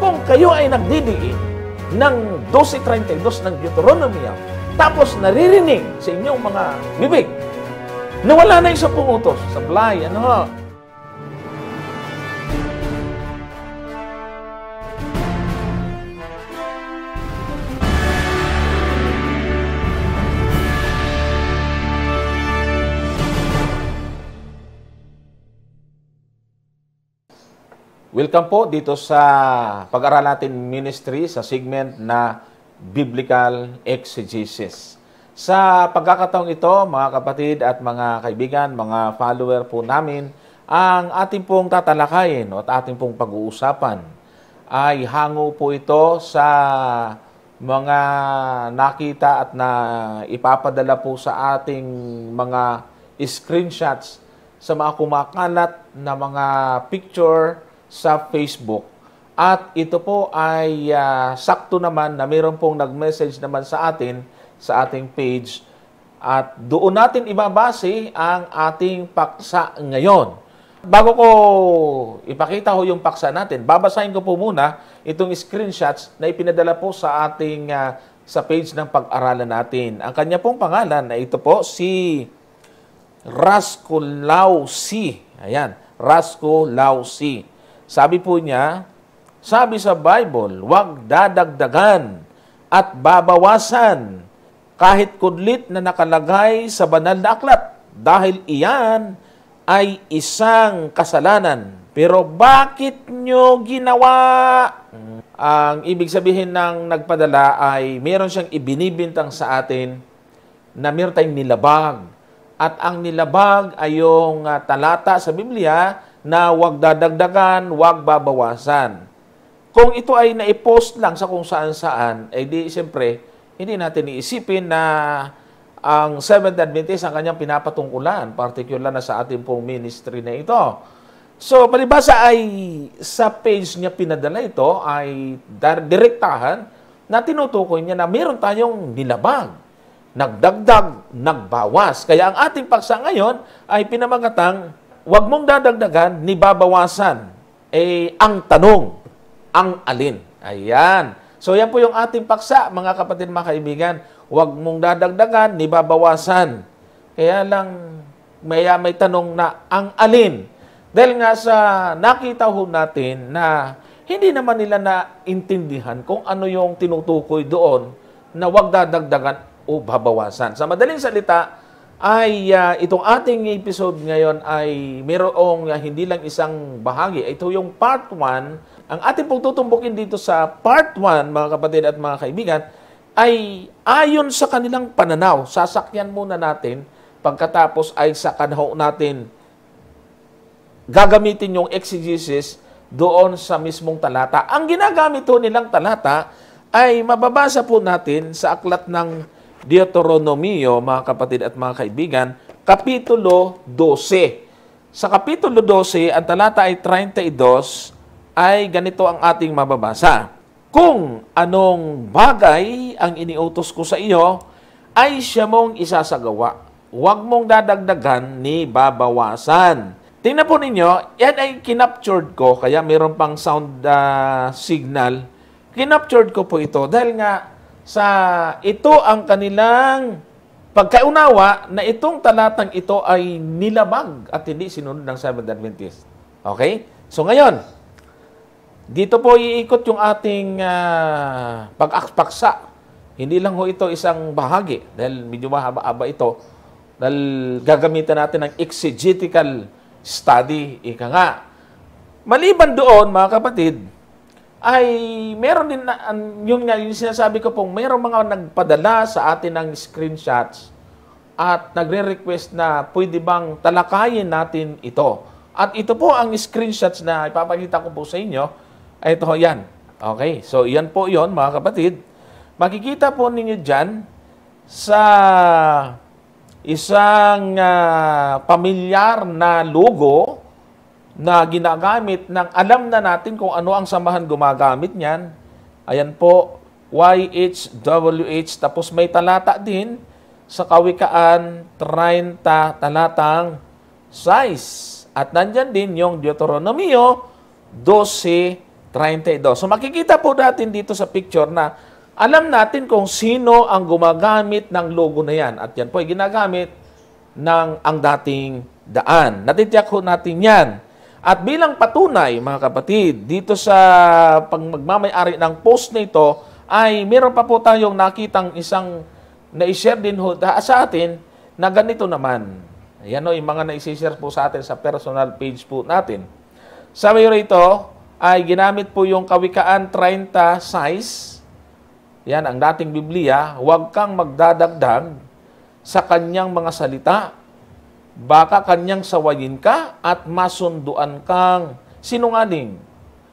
kung kayo ay nagdidiin ng 12:32 ng Deuteronomy, tapos naririnig sa inyong mga bibig, nawala na yung 10 utos, sablay, Welcome po dito sa pag-aral natin ministry sa segment na Biblical Exegesis. Sa pagkakataong ito, mga kapatid at mga kaibigan, mga follower po namin, ang ating pong tatalakayin at ating pong pag-uusapan ay hango po ito sa mga nakita at na ipapadala po sa ating mga screenshots sa mga kumakalat na mga picture sa Facebook. At ito po ay sakto naman na mayroon pong nag-message naman sa atin sa ating page at doon natin ibabase ang ating paksa ngayon. Bago ko ipakita ko yung paksa natin, babasahin ko po muna itong screenshots na ipinadala po sa ating sa page ng pag-aralan natin. Ang kanya pong pangalan ay ito po, si Rasco Lausi. Ayan, Rasco Lausi. Sabi po niya, sabi sa Bible, huwag dadagdagan at babawasan kahit kudlit na nakalagay sa banal na aklat dahil iyan ay isang kasalanan. Pero bakit nyo ginawa? Ang ibig sabihin ng nagpadala ay meron siyang ibinibintang sa atin na meron tayong nilabag. At ang nilabag ay yung talata sa Biblia na huwag dadagdagan, huwag babawasan. Kung ito ay naipost lang sa kung saan-saan, eh di siyempre, hindi natin iisipin na ang Seventh Adventist ang kanyang pinapatungkulan, particular na sa ating pong ministry na ito. So, palibasa ay sa page niya pinadala ito ay direktahan na tinutukoy niya na meron tayong nilabag, nagdagdag, nagbawas. Kaya ang ating paksa ngayon ay pinamagatang huwag mong dadagdagan ni babawasan. Ang tanong, ang alin? Ayan. So, yan po yung ating paksa, mga kapatid, mga kaibigan. Huwag mong dadagdagan ni babawasan. Kaya lang, may tanong na ang alin. Dahil nga sa nakita ho natin na hindi naman nila naintindihan kung ano yung tinutukoy doon na huwag dadagdagan o babawasan. Sa madaling salita, ay itong ating episode ngayon ay mayroong hindi lang isang bahagi. Ito yung part 1. Ang ating pong tutumbukin dito sa part 1, mga kapatid at mga kaibigan, ay ayon sa kanilang pananaw. Sasakyan muna natin, pagkatapos ay saka natin gagamitin yung exegesis doon sa mismong talata. Ang ginagamit ho nilang talata ay mababasa po natin sa aklat ng Deuteronomio, mga kapatid at mga kaibigan, Kapitulo 12. Sa Kapitulo 12, ang talata ay 32, ay ganito ang ating mababasa. Kung anong bagay ang iniutos ko sa iyo, ay siya mong isasagawa. Huwag mong dadagdagan ni babawasan. Tingnan po ninyo, yan ay kinaptured ko, kaya mayroon pang sound signal. Kinaptured ko po ito dahil nga sa ito ang kanilang pagkaunawa na itong talatang ito ay nilabag at hindi sinunod ng Seventh Adventist. Okay? So ngayon, dito po iikot yung ating pag-akpaksa. Hindi lang ho ito isang bahagi dahil medyo mahaba-haba ito dahil gagamitan natin ng exegetical study. Ika nga. Maliban doon, mga kapatid, ay meron din na, yung sinasabi ko pong meron mga nagpadala sa atin ng screenshots at nagre-request na pwede bang talakayin natin ito. At ito po ang screenshots na ipapakita ko po sa inyo. Ay ito, yan. Okay, so yan po yon, mga kapatid. Makikita po ninyo dyan sa isang pamilyar na logo na ginagamit ng alam na natin kung ano ang samahan gumagamit niyan. Ayan po, YHWH. Tapos may talata din sa Kawikaan 30 talatang size. At nandyan din yung Deuteronomio 12:32. 32. So makikita po natin dito sa picture na alam natin kung sino ang gumagamit ng logo na yan. At yan po ay ginagamit ng ang dating daan. Natitiyak ho natin yan. At bilang patunay, mga kapatid, dito sa pagmamay-ari ng post na ito, ay meron pa po tayong nakitang isang na-share din ho sa atin na ganito naman. Yan o, yung mga na-share po sa atin sa personal page po natin. Sabi rito, ay ginamit po yung Kawikaan 30 size. Yan, ang dating Biblia. Huwag kang magdadagdag sa kanyang mga salita. Baka kanyang sawayin ka at masunduan kang sinungaling.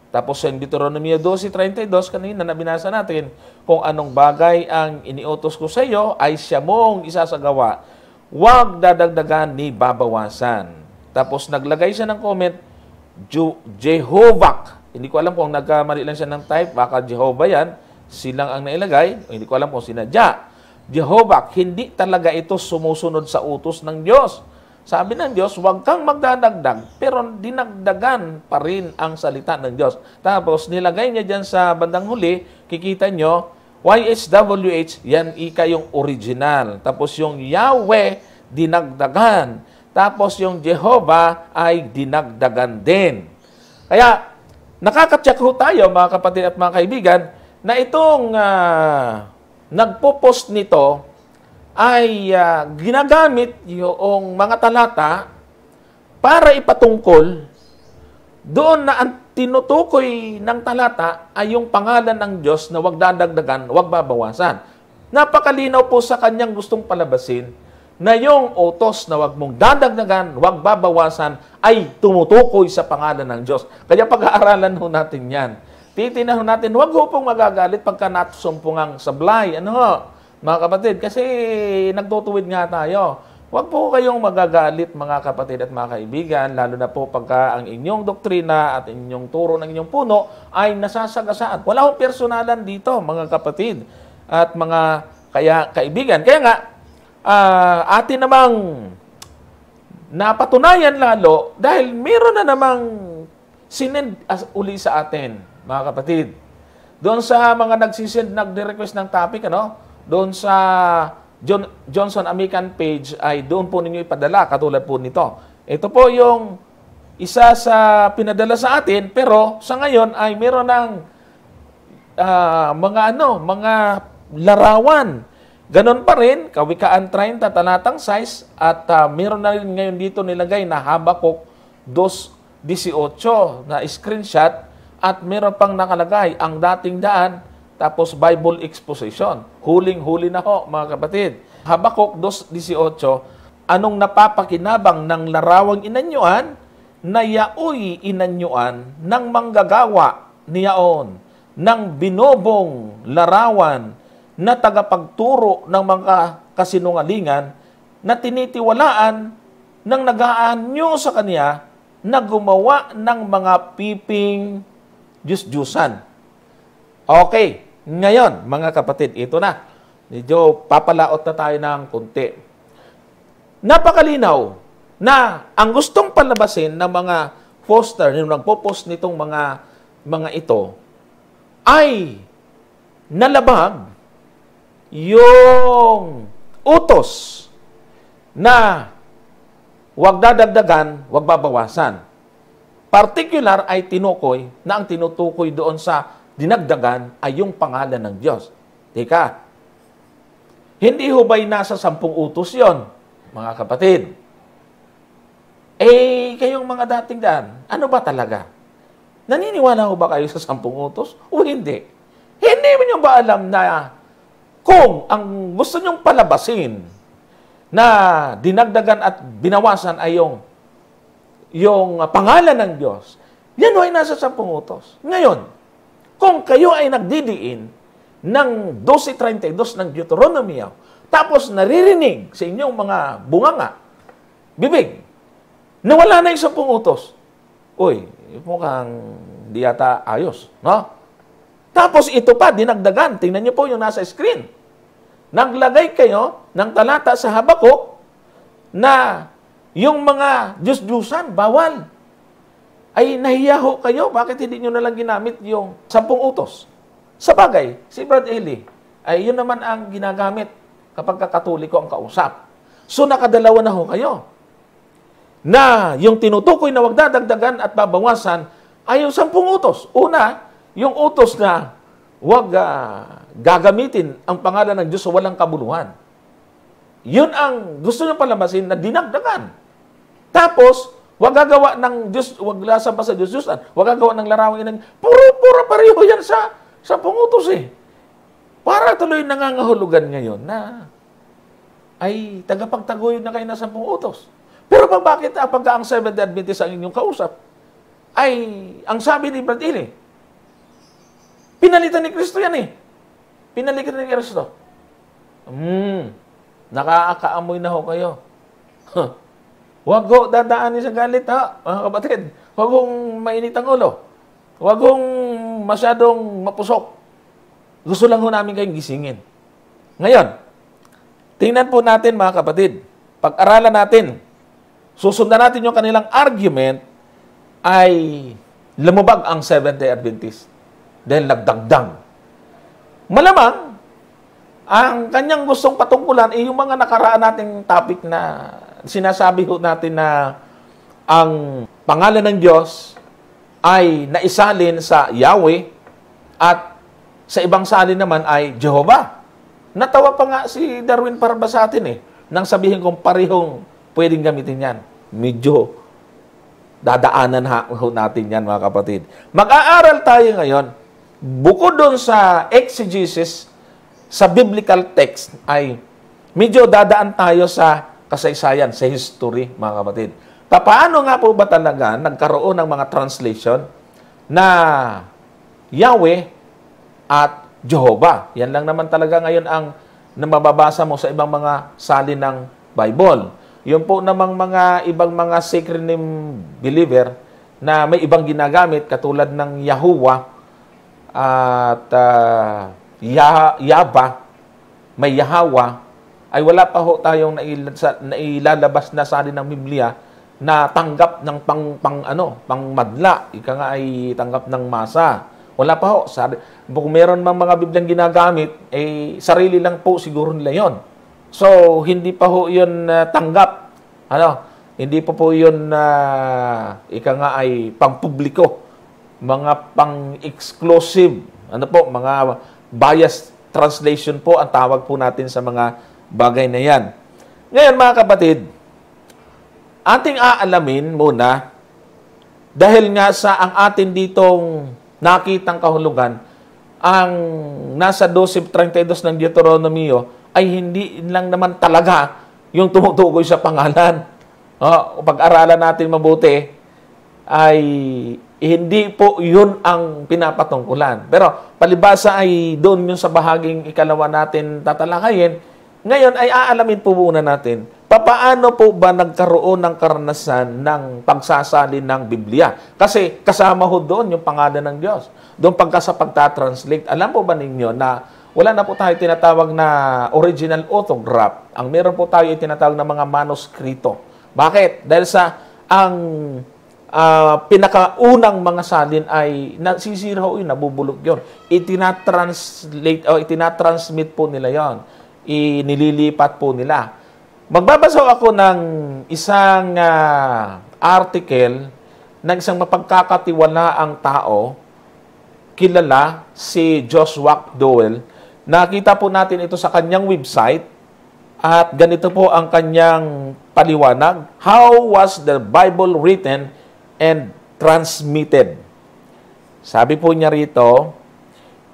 Tapos sa Deuteronomy 12:32, kanina na binasa natin, kung anong bagay ang iniutos ko sa iyo, ay siya mong isasagawa. Huwag dadagdagan ni babawasan. Tapos naglagay siya ng comment, Jehovah. Hindi ko alam kung nagkamali lang siya ng type, baka Jehovah yan, silang ang nailagay, o hindi ko alam kung sinadya. Jehovah, hindi talaga ito sumusunod sa utos ng Diyos. Sabi ng Diyos, huwag kang magdadagdag, pero dinagdagan pa rin ang salita ng Diyos. Tapos nilagay niya dyan sa bandang huli, kikita nyo, YHWH, yan ika yung original. Tapos yung Yahweh, dinagdagan. Tapos yung Jehovah ay dinagdagan din. Kaya, nakakatsak ho tayo, mga kapatid at mga kaibigan, na itong nagpo-post nito ay ginagamit yung mga talata para ipatungkol doon na ang tinutukoy ng talata ay yung pangalan ng Diyos na wag dadagdagan, wag babawasan. Napakalinaw po sa kanyang gustong palabasin na yung utos na wag mong dadagdagan, wag babawasan ay tumutukoy sa pangalan ng Diyos. Kaya pag-aaralan ho natin yan. Titinahan natin, huwag ho pong magagalit pagka natusumpungang sablay. Ano ho, mga kapatid? Kasi nagtutuwid nga tayo. Huwag po kayong magagalit, mga kapatid at mga kaibigan, lalo na po pagka ang inyong doktrina at inyong turo ng inyong puno ay nasasagasaan. Wala hong personalan dito, mga kapatid at mga kaibigan. Kaya nga, atin namang napatunayan lalo dahil meron na namang sinend uli sa atin, mga kapatid. Doon sa mga nagsisend, nagre-request ng topic, doon sa Johnson Amican page, ay doon po ninyo ipadala, katulad po nito. Ito po yung isa sa pinadala sa atin, pero sa ngayon ay meron ng mga larawan. Ganon pa rin, Kawikaan 30, talatang size, at meron na rin ngayon dito nilagay na Habakuk 2:18 na screenshot. At meron pang nakalagay, ang dating daan, tapos Bible exposition. Huling-huli na ho, mga kapatid. Habakuk 2:18, anong napapakinabang ng larawang inanyuan, na yaoy inanyuan ng manggagawa niyaon, ng binobong larawan, na tagapagturo ng mga kasinungalingan, na tinitiwalaan ng nag-aanyo sa kanya, na gumawa ng mga piping Diyos-Diyusan. Okay, ngayon, mga kapatid, ito na. Medyo papalaot na tayo ng kunti. Napakalinaw na ang gustong palabasin ng mga poster, yung nagpo-post nitong mga ito, ay nalabag yung utos na wag dadagdagan, wag babawasan. Particular ay tinukoy na ang tinutukoy doon sa dinagdagan ay yung pangalan ng Diyos. Teka, hindi ho ba'y nasa 10 utos yon, mga kapatid? Kayong mga dating daan, ano ba talaga? Naniniwala ho ba kayo sa 10 utos? O hindi? Hindi mo nyo ba alam na kung ang gusto nyong palabasin na dinagdagan at binawasan ay yung pangalan ng Diyos, yan ay nasa 10 utos. Ngayon, kung kayo ay nagdidiin ng 12:32 ng Deuteronomy, tapos naririnig sa inyong mga bunganga, bibig, na wala na yung 10 utos, uy, mukhang di yata ayos, no? Tapos ito pa, dinagdagan. Tingnan niyo po yung nasa screen. Naglagay kayo ng talata sa Habakuk na yung mga Diyos-Diyusan, bawal. ay nahiya ho kayo. Bakit hindi nyo nalang ginamit yung 10 utos? Sa bagay, si Brad Eli, ay yun naman ang ginagamit kapag Katoliko ang kausap. So nakadalawa na ho kayo. Na yung tinutukoy na wag dadagdagan at babawasan ay yung 10 utos. Una, yung utos na wag gagamitin ang pangalan ng Diyos sa walang kabuluhan. Yun ang gusto nyo palamasin na dinagdagan. Tapos, wag gagawa ng Diyos, wag lasan pa sa Diyos-Diyosan, wag gagawa ng larawang inang, puro pareho yan sa utos eh. Para tuloy nangangahulugan ngayon na ay tagapagtaguyod na kayo na 10 utos. Pero bakit pagka ang Seventh-day Adventist ang inyong kausap, ay ang sabi ni Brad Eli, pinalitan ni Kristo yan eh. Pinalitan ni Kristo. Nakakaamoy na ho kayo. Huwag ho dadaanin sa galit ha, mga kapatid. Huwag hong mainit ang ulo. Huwag hong masyadong mapusok. Gusto lang ho namin kayong gisingin. Ngayon, tingnan po natin mga kapatid. Pag-aralan natin, susundan natin yung kanilang argument, ay lumubag ang Seventh-day Adventist. Dahil nagdagdang. Malamang, ang kanyang gustong patungkulan ay yung mga nakaraan nating topic na sinasabi ho natin na ang pangalan ng Diyos ay naisalin sa Yahweh at sa ibang salin naman ay Jehovah. Natawa pa nga si Darwin Parba sa atin nang sabihin kong parehong pwedeng gamitin yan. Medyo dadaanan ho natin yan mga kapatid. Mag-aaral tayo ngayon, bukod doon sa exegesis, sa biblical text ay medyo dadaan tayo sa kasaysayan, sa history, mga kapatid. Paano nga po ba talaga nagkaroon ng mga translation na Yahweh at Jehovah? Yan lang naman talaga ngayon ang mababasa mo sa ibang mga salin ng Bible. Yung po namang mga ibang mga sacred name believer na may ibang ginagamit katulad ng Yahuwah at Yaba, may Yahawa, ay wala pa ho tayong nailalabas na salin ng Biblia na tanggap ng pangmadla. Ika nga ay tanggap ng masa. Wala pa ho. Kung meron mang mga Bibliang ginagamit, sarili lang po siguro nila yon. So, hindi pa ho yun tanggap. Hindi pa po yun ika nga ay pang-publiko. Mga pang-exclusive. Mga biased translation po ang tawag po natin sa mga bagay na yan. Ngayon mga kapatid, ating aalamin muna, dahil nga sa ang atin ditong nakitang kahulugan, ang nasa 12:32 ng Deuteronomio ay hindi lang naman talaga yung tumutukoy sa pangalan. Pag-aralan natin mabuti, ay hindi po yun ang pinapatungkulan. Pero palibasa ay doon yun sa bahaging ikalawa natin tatalakayin. Ngayon ay aalamin po muna natin, paano po ba nagkaroon ng karanasan ng pagsasalin ng Biblia? Kasi kasama ho doon yung pangalan ng Diyos. Doon sa pagtatranslate, alam po ba ninyo na wala na po tayo tinatawag na original autograph. Ang meron po tayo ay tinatawag na mga manuskrito. Bakit? Dahil sa ang pinakaunang mga salin ay nasisira ho yun, nabubulok yun. Itinatranslate o itinatransmit po nila yon, inililipat po nila. Magbabasa ako ng isang article ng isang mapagkakatiwalaang tao, kilala si Joshua Dowell. Nakita po natin ito sa kanyang website at ganito po ang kanyang paliwanag. How was the Bible written and transmitted? Sabi po niya rito,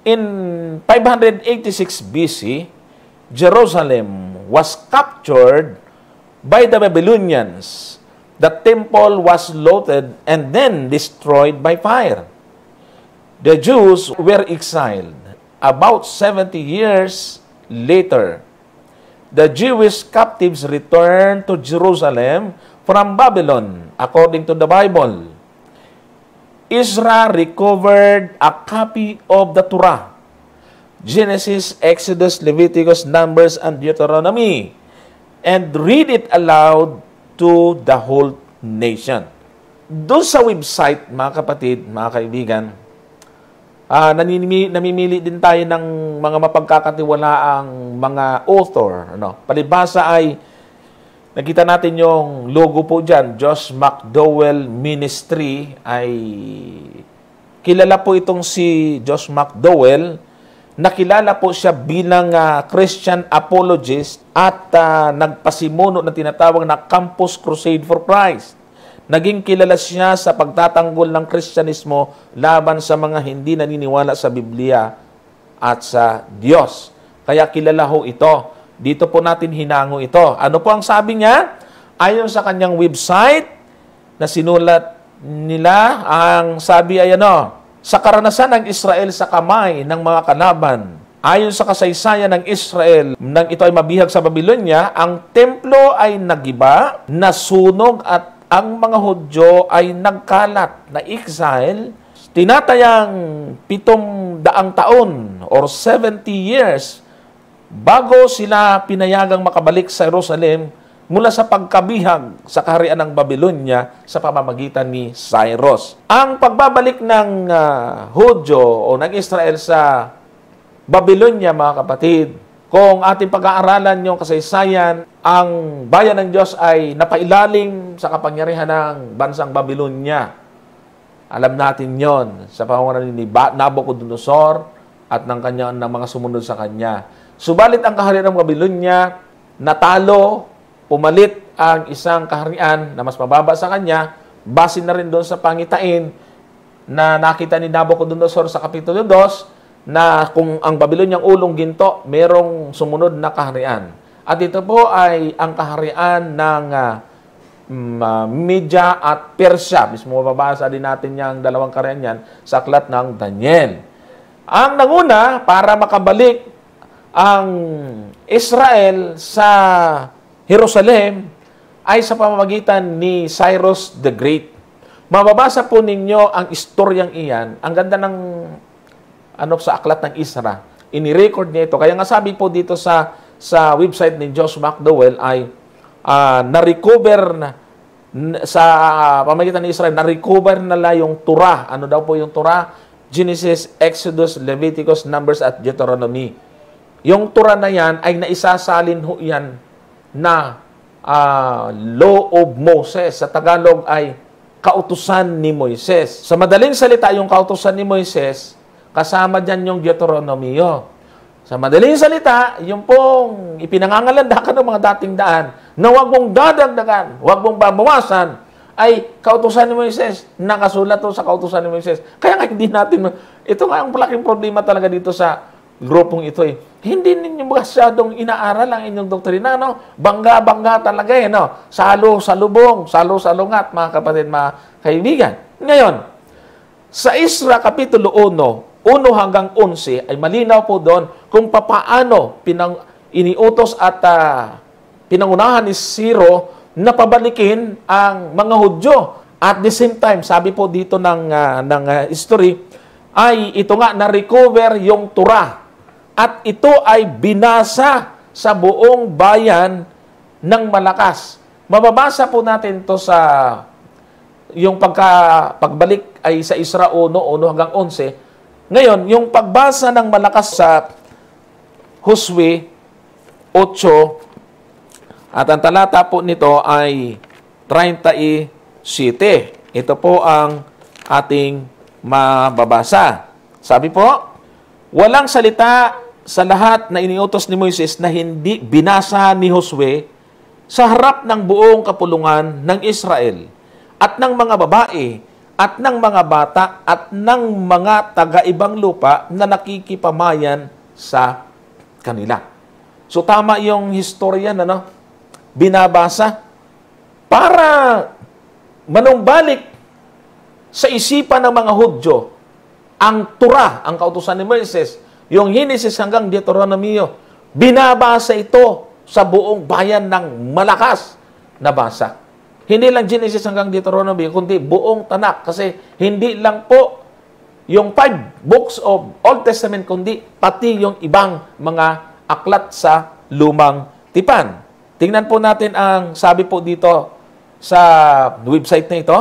in 586 BC, Jerusalem was captured by the Babylonians. The temple was looted and then destroyed by fire. The Jews were exiled. About 70 years later, the Jewish captives returned to Jerusalem from Babylon, according to the Bible. Ezra recovered a copy of the Torah, Genesis, Exodus, Leviticus, Numbers, and Deuteronomy, and read it aloud to the whole nation. doon sa website, mga kapatid, mga kaibigan, namimili din tayo ng mga mapagkakatiwalaang mga author. Ano? Palibhasa ay, nakita natin yung logo po dyan, Josh McDowell Ministry, ay kilala po itong si Josh McDowell. Nakilala po siya bilang Christian apologist at nagpasimuno na tinatawag na Campus Crusade for Christ. Naging kilala siya sa pagtatanggol ng Kristyanismo laban sa mga hindi naniniwala sa Biblia at sa Diyos. Kaya kilala ho ito. Dito po natin hinango ito. Ano po ang sabi niya? Ayon sa kanyang website na sinulat nila, ang sabi ay ano, sa karanasan ng Israel sa kamay ng mga kalaban, ayon sa kasaysayan ng Israel, nang ito ay mabihag sa Babylonia, ang templo ay nagiba, nasunog at ang mga Hudyo ay nagkalat na exile. Tinatayang 700 taon or 70 years bago sila pinayagang makabalik sa Jerusalem mula sa pagkabihag sa kaharian ng Babylonia sa pamamagitan ni Cyrus. Ang pagbabalik ng Hudyo o ng Israel sa Babylonia, mga kapatid, kung ating pag-aaralan yung kasaysayan, ang bayan ng Diyos ay napailalim sa kapangyarihan ng bansang Babylonia. Alam natin yon sa pamamagitan ni Nabucodonosor at ng mga sumunod sa kanya. Subalit ang kaharian ng Babylonia, natalo, pumalit ang isang kaharian na mas mababa sa kanya, base na rin doon sa pangitain na nakita ni Nabucodonosor sa Kapitulo 2, na kung ang Babylonia ang ulong ginto, merong sumunod na kaharian. At ito po ay ang kaharian ng Media at Persia. Mismo mababasa din natin yung dalawang kaharian yan sa aklat ng Daniel. Ang nanguna, para makabalik ang Israel sa Jerusalem, ay sa pamamagitan ni Cyrus the Great. Mababasa po ninyo ang istoryang iyan. Ang ganda ng sa aklat ng Isra. Ini-record niya ito. Kaya nga sabi po dito sa website ni Josh McDowell ay na-recover na sa pamamagitan ni Israel, na-recover nila yung Torah. Ano daw po yung Torah? Genesis, Exodus, Leviticus, Numbers, at Deuteronomy. Yung Torah na yan ay naisasalin ho yan na Law of Moses. Sa Tagalog ay kautusan ni Moises. Sa madaling salita, yung kautusan ni Moises, kasama dyan yung Deuteronomy. Sa madaling salita, yung pong ipinangangalandakan ng mga dating daan na huwag mong dadagdagan, huwag mong babawasan, ay kautusan ni Moises. Nakasulat to sa kautusan ni Moises. Kaya nga hindi natin, ito nga ang malaking problema talaga dito sa grupong ito eh. Hindi ninyo masyadong inaaral ang inyong doktrina, no? Bangga-bangga talaga eh, no? Salo-salubong, salo-salungat, mga kapatid, mga kaibigan. Ngayon, sa Isra Kapitulo 1, 1 hanggang 11, ay malinaw po doon kung papaano iniutos at pinangunahan ni Ciro na pabalikin ang mga Hudyo. At the same time, sabi po dito ng history, ay ito nga na-recover yung Torah. At ito ay binasa sa buong bayan ng Malakas. Mababasa po natin to sa yung pagbalik ay sa Isra 1, 1 hanggang 11. Ngayon, yung pagbasa ng Malakas sa Josue 8, at ang talata po nito ay 37. Ito po ang ating mababasa. Sabi po, walang salita sa lahat na iniutos ni Moises na hindi binasa ni Josue sa harap ng buong kapulungan ng Israel at ng mga babae at ng mga bata at ng mga taga-ibang lupa na nakikipamayan sa kanila. So tama yung historian, binabasa para manumbalik sa isipan ng mga Hudyo ang Torah, ang kautusan ni Moises, yung Genesis hanggang Deuteronomy, binabasa ito sa buong bayan ng Malakas na basa. Hindi lang Genesis hanggang Deuteronomy, kundi buong Tanak. Kasi hindi lang po yung 5 books of Old Testament, kundi pati yung ibang mga aklat sa Lumang Tipan. Tingnan po natin ang sabi po dito sa website na ito.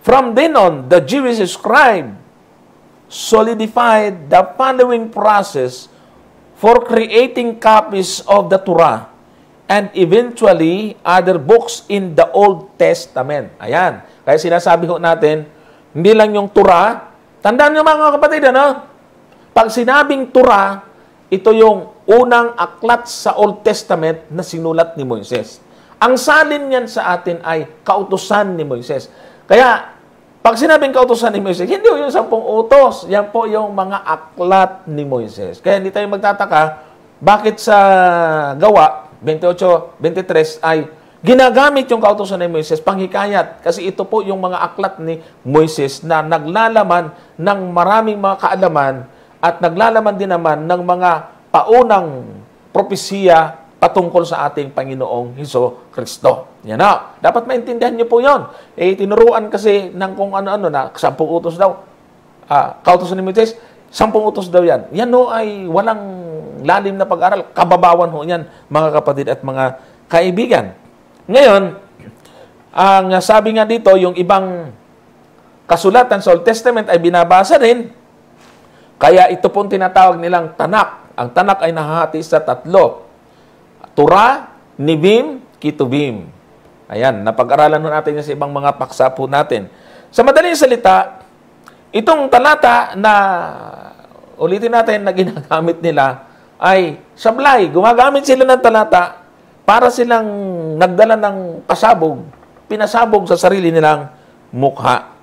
From then on, the Jewish scribe solidified the following process for creating copies of the Torah and eventually other books in the Old Testament. Ayan. Kaya sinasabi ko natin, hindi lang yung Torah. Tandaan nyo mga kapatid, ano? Pag sinabing Torah, ito yung unang aklat sa Old Testament na sinulat ni Moises. Ang salin niyan sa atin ay kautusan ni Moises. Kaya, pag sinabing kautusan ni Moises, hindi yung 10 utos. Yan po yung mga aklat ni Moises. Kaya hindi tayo magtataka, bakit sa Gawa 28:23 ay ginagamit yung kautusan ni Moises panghikayat. Kasi ito po yung mga aklat ni Moises na naglalaman ng maraming mga kaalaman at naglalaman din naman ng mga paunang propesiya patungkol sa ating Panginoong Hesukristo. Yan na. Dapat maintindihan niyo po yon. Tinuruan kasi ng kung ano-ano na 10 utos daw. Kautusan ni Moises, 10 utos daw yan. Yan ho ay walang lalim na pag-aral. Kababawan ho yan, mga kapatid at mga kaibigan. Ngayon, ang sabi nga dito, yung ibang kasulatan sa Old Testament ay binabasa rin. Kaya ito pong tinatawag nilang Tanak. Ang Tanak ay nahahati sa 3. Torah, Nibim, Kitubim. Ayan, napag-aralan natin yan sa ibang mga paksa po natin. Sa madaling salita, itong talata na ulitin natin na ginagamit nila ay sablay. Gumagamit sila ng talata para silang nagdala ng pasabog, pinasabog sa sarili nilang mukha.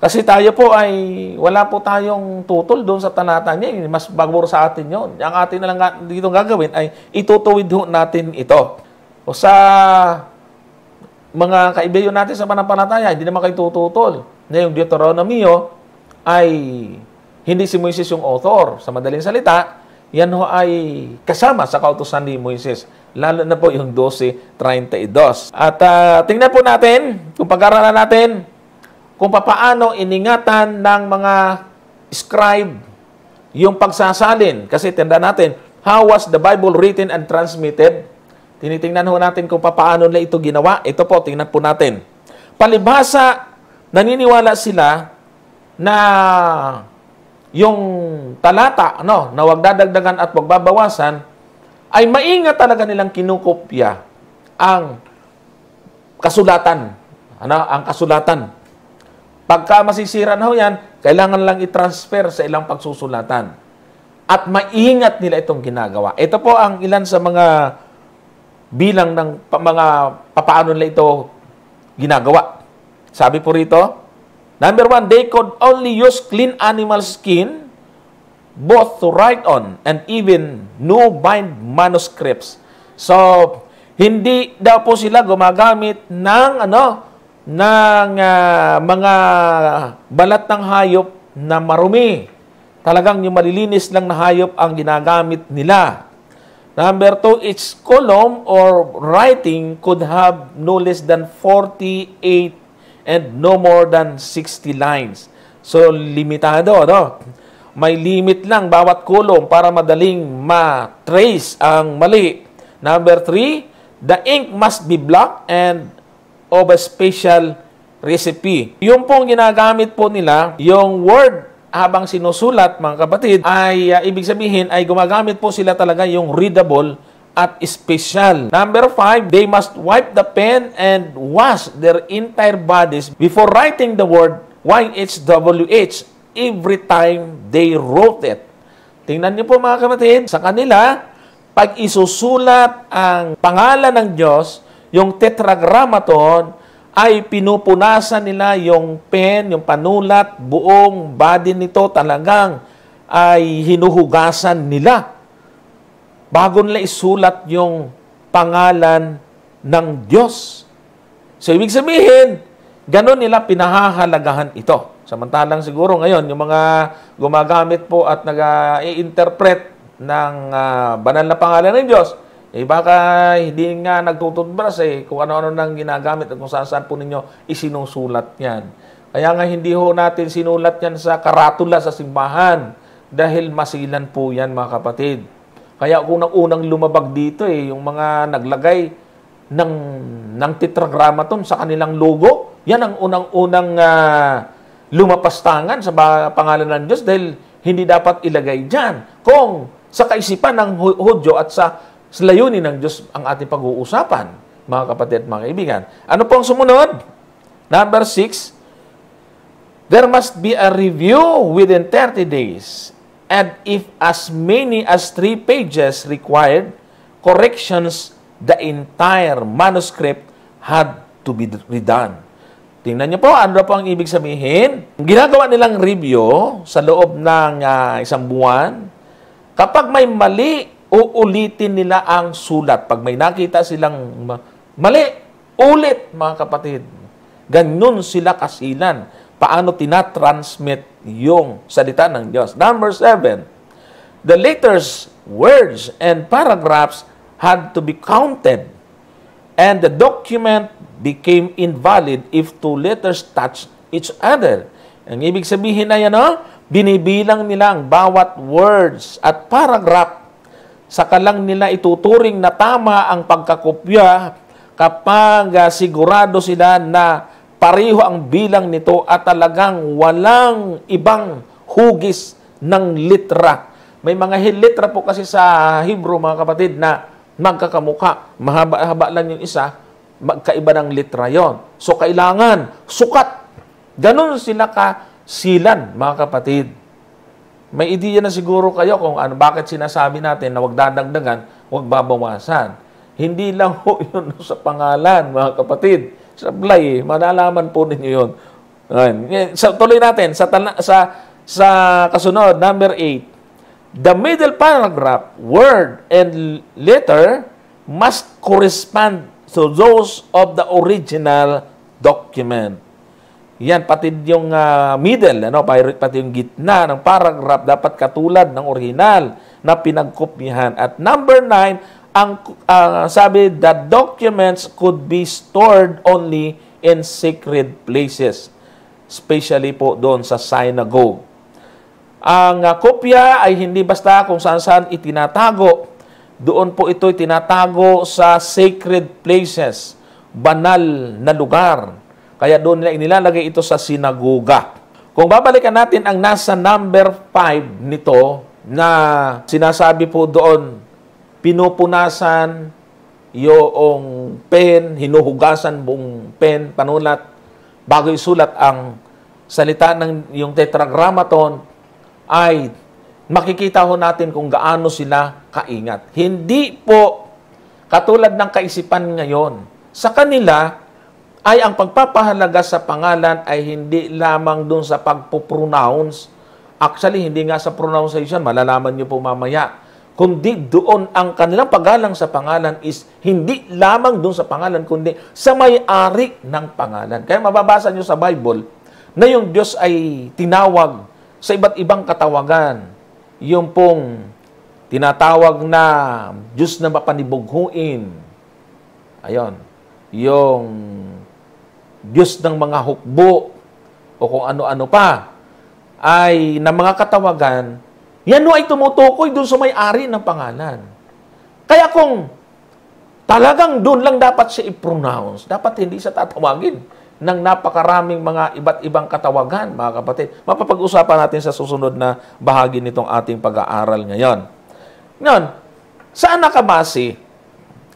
Kasi tayo po ay wala po tayong tutol doon sa talata niya. Mas bagor sa atin yun. Ang atin na lang dito gagawin ay itutuwid natin ito. O sa mga kaibigan natin sa pananampalataya, hindi naman kayo tututol. Na yung Deuteronomy ay hindi si Moises yung author. Sa madaling salita, yan ho ay kasama sa kautusan ni Moises. Lalo na po yung 12:32. At tingnan po natin, kung pag-aralan natin, kung paano iningatan ng mga scribe yung pagsasalin. Kasi tandaan natin, how was the Bible written and transmitted? Tinitingnan ho natin kung paano nila ito ginawa. Ito po, tingnan po natin. Palibhasa, naniniwala sila na yung talata, na wag dadagdagan at wag babawasan, ay maingat talaga nilang kinukopya ang kasulatan. Ang kasulatan. Pagka masisira na ho yan, kailangan lang i-transfer sa ilang pagsusulatan. At maingat nila itong ginagawa. Ito po ang ilan sa mga bilang ng mga papaano nila ito ginagawa. Sabi po rito, number 1, they could only use clean animal skin both to write on and even new bind manuscripts. So, hindi daw po sila gumagamit ng mga balat ng hayop na marumi. Talagang yung malilinis lang na hayop ang ginagamit nila. Number 2, each column or writing could have no less than 48 and no more than 60 lines. So, limitado, May limit lang bawat column para madaling ma-trace ang mali. Number 3, the ink must be black and of a special recipe. Yung pong ginagamit po nila, yung word habang sinusulat, mga kapatid, ay ibig sabihin ay gumagamit po sila talaga yung readable at special. Number 5, they must wipe the pen and wash their entire bodies before writing the word YHWH every time they wrote it. Tingnan niyo po mga kapatid, sa kanila, pag isusulat ang pangalan ng Diyos, yung tetragrammaton, ay pinupunasan nila yung pen, yung panulat, buong body nito talagang ay hinuhugasan nila bago nila isulat yung pangalan ng Diyos. So, ibig sabihin, ganun nila pinahahalagahan ito. Samantalang siguro ngayon, yung mga gumagamit po at nag-i-interpret ng banal na pangalan ng Diyos, baka hindi nga nagtututbras kung ano-ano nang ginagamit at kung saan po ninyo isinusulat yan. Kaya nga hindi ho natin sinulat yan sa karatula sa simbahan dahil masilan po yan mga kapatid. Kaya kung unang lumabag dito yung mga naglagay ng tetragrammaton sa kanilang logo, Yan ang unang-unang lumapastangan sa pangalan ng Diyos dahil hindi dapat ilagay dyan. Kung sa kaisipan ng Hudyo at sa layunin ng Diyos ang ating pag-uusapan, mga kapatid at mga kaibigan. Ano pong sumunod? Number 6, there must be a review within 30 days. And if as many as 3 pages required, corrections, the entire manuscript had to be redone. Tingnan niyo po, ano po ang ibig sabihin? Ginagawa nilang review sa loob ng isang buwan. Kapag may mali, uulitin nila ang sulat. Pag may nakita silang mali, ulit, mga kapatid. Ganun sila kasilan. Paano tinatransmit yung salita ng Diyos. Number 7, the letters, words, and paragraphs had to be counted, and the document became invalid if 2 letters touched each other. Ang ibig sabihin na yan, binibilang nila ang bawat words at paragraph. Saka lang nila ituturing na tama ang pagkakopya kapag sigurado sila na pareho ang bilang nito at talagang walang ibang hugis ng litra. May mga litra po kasi sa Hebrew, mga kapatid, na magkakamuka. Mahaba-haba lang yung isa, magkaiba ng litra yon. So, kailangan sukat. Ganun sila kasilan, mga kapatid. May ideya na siguro kayo kung bakit sinasabi natin na huwag dadagdagan, huwag babawasan. Hindi lang ho yun sa pangalan, mga kapatid. Sablay, malalaman po ninyo yun. So, tuloy natin sa kasunod, number 8. The middle paragraph, word, and letter must correspond to those of the original document. Yan, pati yung middle, pati yung gitna ng paragraph dapat katulad ng original na pinagkopyahan. At number 9, sabi, the documents could be stored only in sacred places, especially po doon sa synagogue. Ang kopya ay hindi basta kung saan-saan itinatago. Doon po ito itinatago sa sacred places, banal na lugar. Kaya doon nila inilalagay ito sa sinagoga. Kung babalikan natin ang nasa number 5 nito, na sinasabi po doon, pinupunasan yung pen, hinuhugasan buong pen, panulat, bago isulat ang salita ng yung tetragrammaton, ay makikita ho natin kung gaano sila kaingat. Hindi po katulad ng kaisipan ngayon. Sa kanila ay ang pagpapahalaga sa pangalan ay hindi lamang dun sa pagpo-pronounce. Actually, hindi nga sa pronunciation, malalaman nyo po mamaya. Kundi doon ang kanilang paggalang sa pangalan is hindi lamang doon sa pangalan, kundi sa may-ari ng pangalan. Kaya mababasa nyo sa Bible na yung Diyos ay tinawag sa iba't ibang katawagan. Yung pong tinatawag na Diyos na mapanibughuin. Ayon. Yung Diyos ng mga hukbo o kung ano-ano pa ay na mga katawagan. Yan ay tumutukoy doon sa may-ari ng pangalan. Kaya kung talagang doon lang dapat siya i-pronounce, dapat hindi siya tatawagin ng napakaraming mga iba't ibang katawagan, mga kapatid. Mapapag-usapan natin sa susunod na bahagi nitong ating pag-aaral ngayon. Ngayon, saan nakabase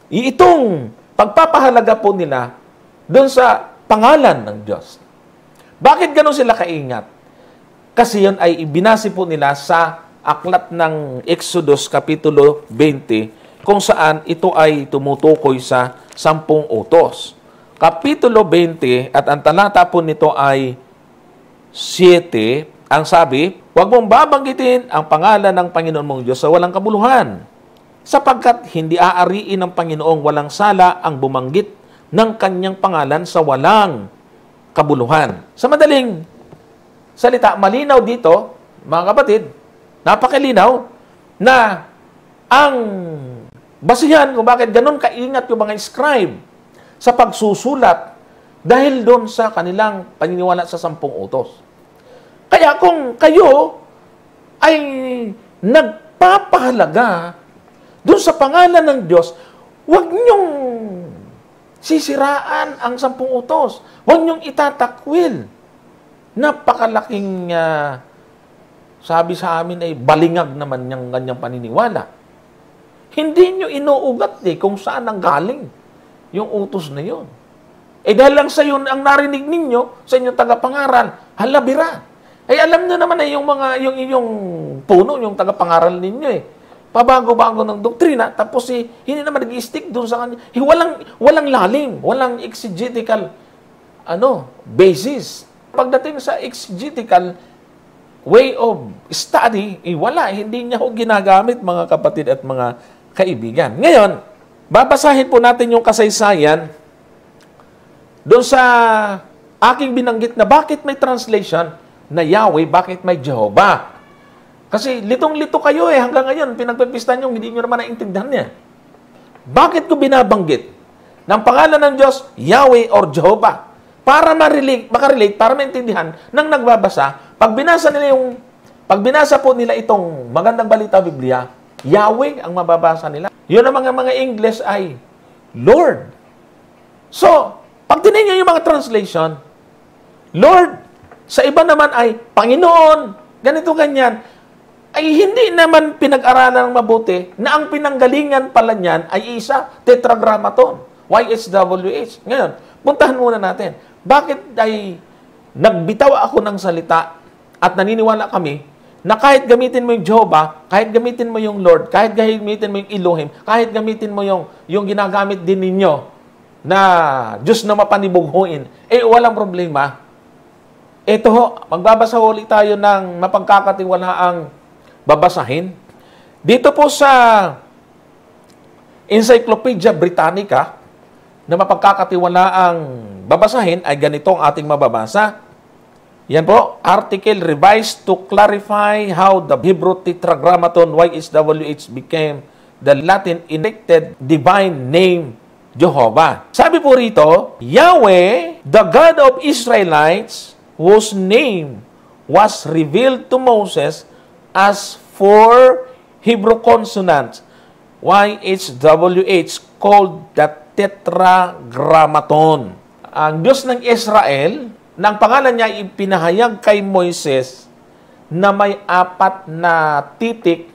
itong pagpapahalaga po nila doon sa pangalan ng Diyos? Bakit gano'n sila kaingat? Kasi yun ay ibinase po nila sa aklat ng Exodus Kapitulo 20 kung saan ito ay tumutukoy sa 10 utos. Kapitulo 20 at ang talata po nito ay 7. Ang sabi, huwag mong babanggitin ang pangalan ng Panginoon mong Diyos sa walang kabuluhan, sapagkat hindi aariin ng Panginoong walang sala ang bumanggit ng kanyang pangalan sa walang kabuluhan. Sa madaling salita, malinaw dito, mga kapatid, napakalinaw na ang basihan kung bakit ganun kaingat yung mga scribe sa pagsusulat dahil doon sa kanilang paniniwala sa 10 utos. Kaya kung kayo ay nagpapahalaga doon sa pangalan ng Diyos, huwag niyong sisiraan ang 10 utos. Huwag niyong itatakwil. Napakalaking, sabi sa amin ay balingag naman yung kanyang paniniwala. Hindi niyo inuugat kung saan ang galing yung utos na yun. Dahil lang sa yun ang narinig ninyo sa inyong tagapangaral, halabira. Alam niyo naman yung inyong puno, yung tagapangaral ninyo pabago-bago ng doktrina, tapos hindi naman nag-stick doon sa kanya. Walang lalim, walang exegetical basis. Pagdating sa exegetical way of study, wala, hindi niya ho ginagamit, mga kapatid at mga kaibigan. Ngayon, babasahin po natin yung kasaysayan doon sa aking binanggit na bakit may translation na Yahweh, bakit may Jehovah. Kasi litong-lito kayo hanggang ngayon, pinagpipistan nyo, hindi nyo naman naintindihan niya. Bakit ko binabanggit ng pangalan ng Diyos, Yahweh or Jehovah? Para makarelate, para maintindihan ng nagbabasa, pag binasa po nila itong magandang balita Biblia, Yahweh ang mababasa nila. Yun ang mga English ay Lord. So, pag tinignan yung mga translation, Lord, sa iba naman ay Panginoon, ganito ganyan, ay hindi naman pinag-aralan ng mabuti na ang pinanggalingan pala niyan ay isa, tetragrammaton, YHWH. Ngayon, puntahan muna natin. Bakit ay nagbitaw ako ng salita at naniniwala kami na kahit gamitin mo yung Jehovah, kahit gamitin mo yung Lord, kahit gamitin mo yung Elohim, kahit gamitin mo yung ginagamit din ninyo na Diyos na mapanibughuin, walang problema. Ito ho, magbabasa ulit tayo ng mapagkakatiwalaang babasahin. Dito po sa Encyclopedia Britannica, na mapagkakatiwalaang babasahin, ay ganito ang ating mababasa. Yan po, article revised to clarify how the Hebrew Tetragrammaton YHWH became the Latin indicated divine name Jehovah. Sabi po rito, Yahweh, the God of Israelites, whose name was revealed to Moses as 4 Hebrew consonants, YHWH, called the Tetragrammaton. Ang Diyos ng Israel, ng pangalan niya ipinahayag kay Moises na may 4 na titik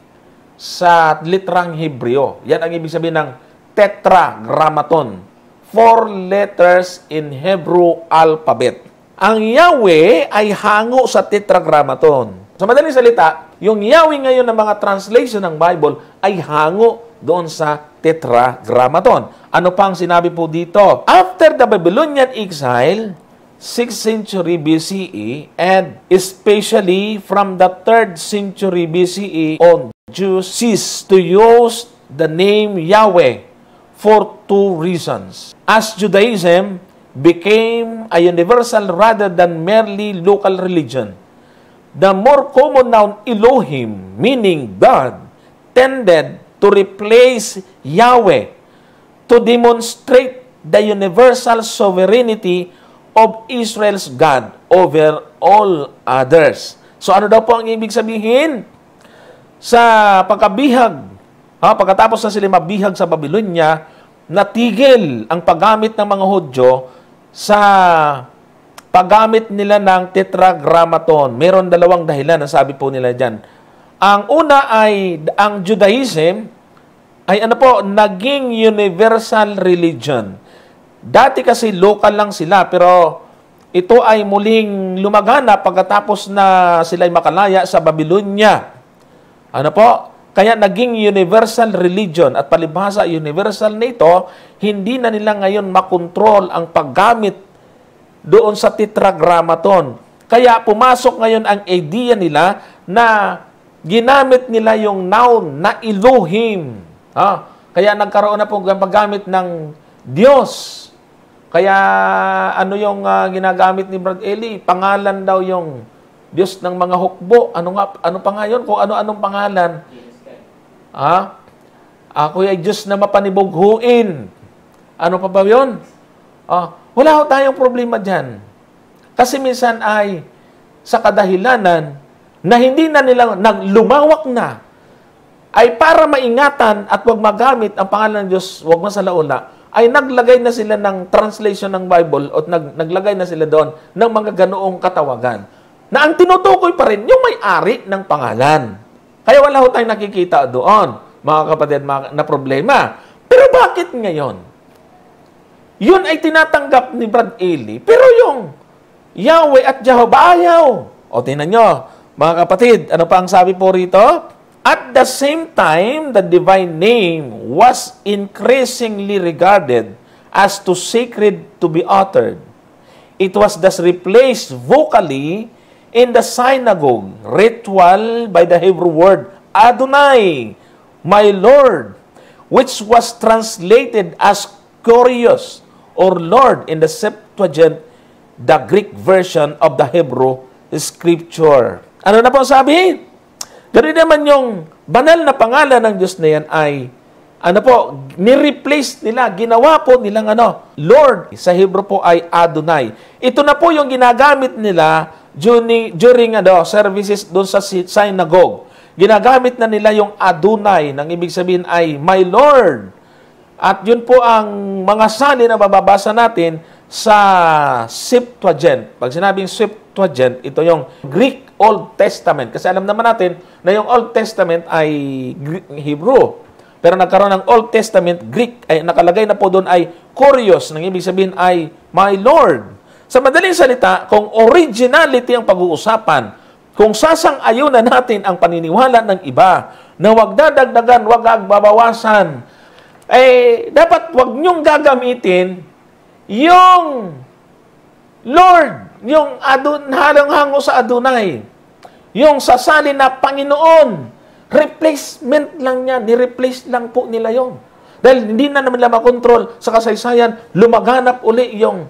sa literang Hebreo. Yan ang ibig sabihin ng Tetragrammaton. 4 letters in Hebrew alphabet. Ang Yahweh ay hango sa Tetragrammaton. Sa madaling salita, yung Yahweh ngayon ng mga translation ng Bible ay hango doon sa Tetragrammaton. Ano pang sinabi po dito? After the Babylonian exile, 6th century BCE, and especially from the 3rd century BCE on, Jews ceased to use the name Yahweh for 2 reasons. As Judaism became a universal rather than merely local religion, the more common noun Elohim, meaning God, tended to replace Yahweh to demonstrate the universal sovereignty of Israel's God over all others. So ano daw po ang ibig sabihin? Sa pagkabihag, pagkatapos na sila mabihag sa Babylonia, natigil ang paggamit ng mga Hudyo sa paggamit nila ng Tetragrammaton. Meron 2 dahilan na sabi po nila dyan. Ang una ay ang Judaism ay naging universal religion. Dati kasi local lang sila, pero ito ay muling lumagana pagkatapos na sila ay makalaya sa Babylonia. Kaya naging universal religion at palibhasa universal nito, hindi na nila ngayon makontrol ang paggamit doon sa Tetragrammaton. Kaya pumasok ngayon ang idea nila na ginamit nila yung noun na Elohim. Kaya nagkaroon na po paggamit ng Diyos. Kaya ano yung ginagamit ni Brad Eli? Pangalan daw yung Diyos ng mga hukbo. Ano pa nga yun? Kung ano-anong pangalan. Ako ay Diyos na mapanibughuin. Ano pa ba yun? Wala ho tayong problema dyan. Kasi minsan ay sa kadahilanan na hindi na nila lumawak na, ay para maingatan at huwag magamit ang pangalan ng Diyos, huwag masalauna, ay naglagay na sila ng translation ng Bible o naglagay na sila doon ng mga ganoong katawagan. Na ang tinutukoy pa rin yung may-ari ng pangalan. Kaya wala ho tayong nakikita doon, mga kapatid, na problema. Pero bakit ngayon? Yun ay tinatanggap ni Brad Ely, pero yung Yahweh at Jehovah ayaw. O tingnan nyo, mga kapatid, ano pa ang sabi po rito? At the same time, the divine name was increasingly regarded as too sacred to be uttered. It was thus replaced vocally in the synagogue ritual by the Hebrew word Adonai, my Lord, which was translated as Kyrios or Lord in the Septuagint, the Greek version of the Hebrew Scripture. Ano na po sabi? Ganun naman yung banal na pangalan ng Diyos na yan ay, ni-replace nila, ginawa po nilang Lord. Sa Hebrew po ay Adonai. Ito na po yung ginagamit nila during services doon sa synagogue. Ginagamit na nila yung Adonai, nang ibig sabihin ay, my Lord. At yun po ang mga salin na mababasa natin sa Septuagint. Pag sinabing Septuagint, ito yung Greek Old Testament. Kasi alam naman natin na yung Old Testament ay Hebrew. Pero nagkaroon ng Old Testament, Greek, ay nakalagay na po doon ay Kyrios, nang ibig sabihin ay my Lord. Sa madaling salita, kung originality ang pag-uusapan, kung sasang-ayunan natin ang paniniwala ng iba, na wag dadagdagan, wag agbabawasan, dapat wag niyong gagamitin yung Lord, yung halong-hango sa Adonai, yung sasalin na Panginoon, replacement lang yan, ni-replace lang po nila yon. Dahil hindi na naman nila makontrol sa kasaysayan, lumaganap uli yung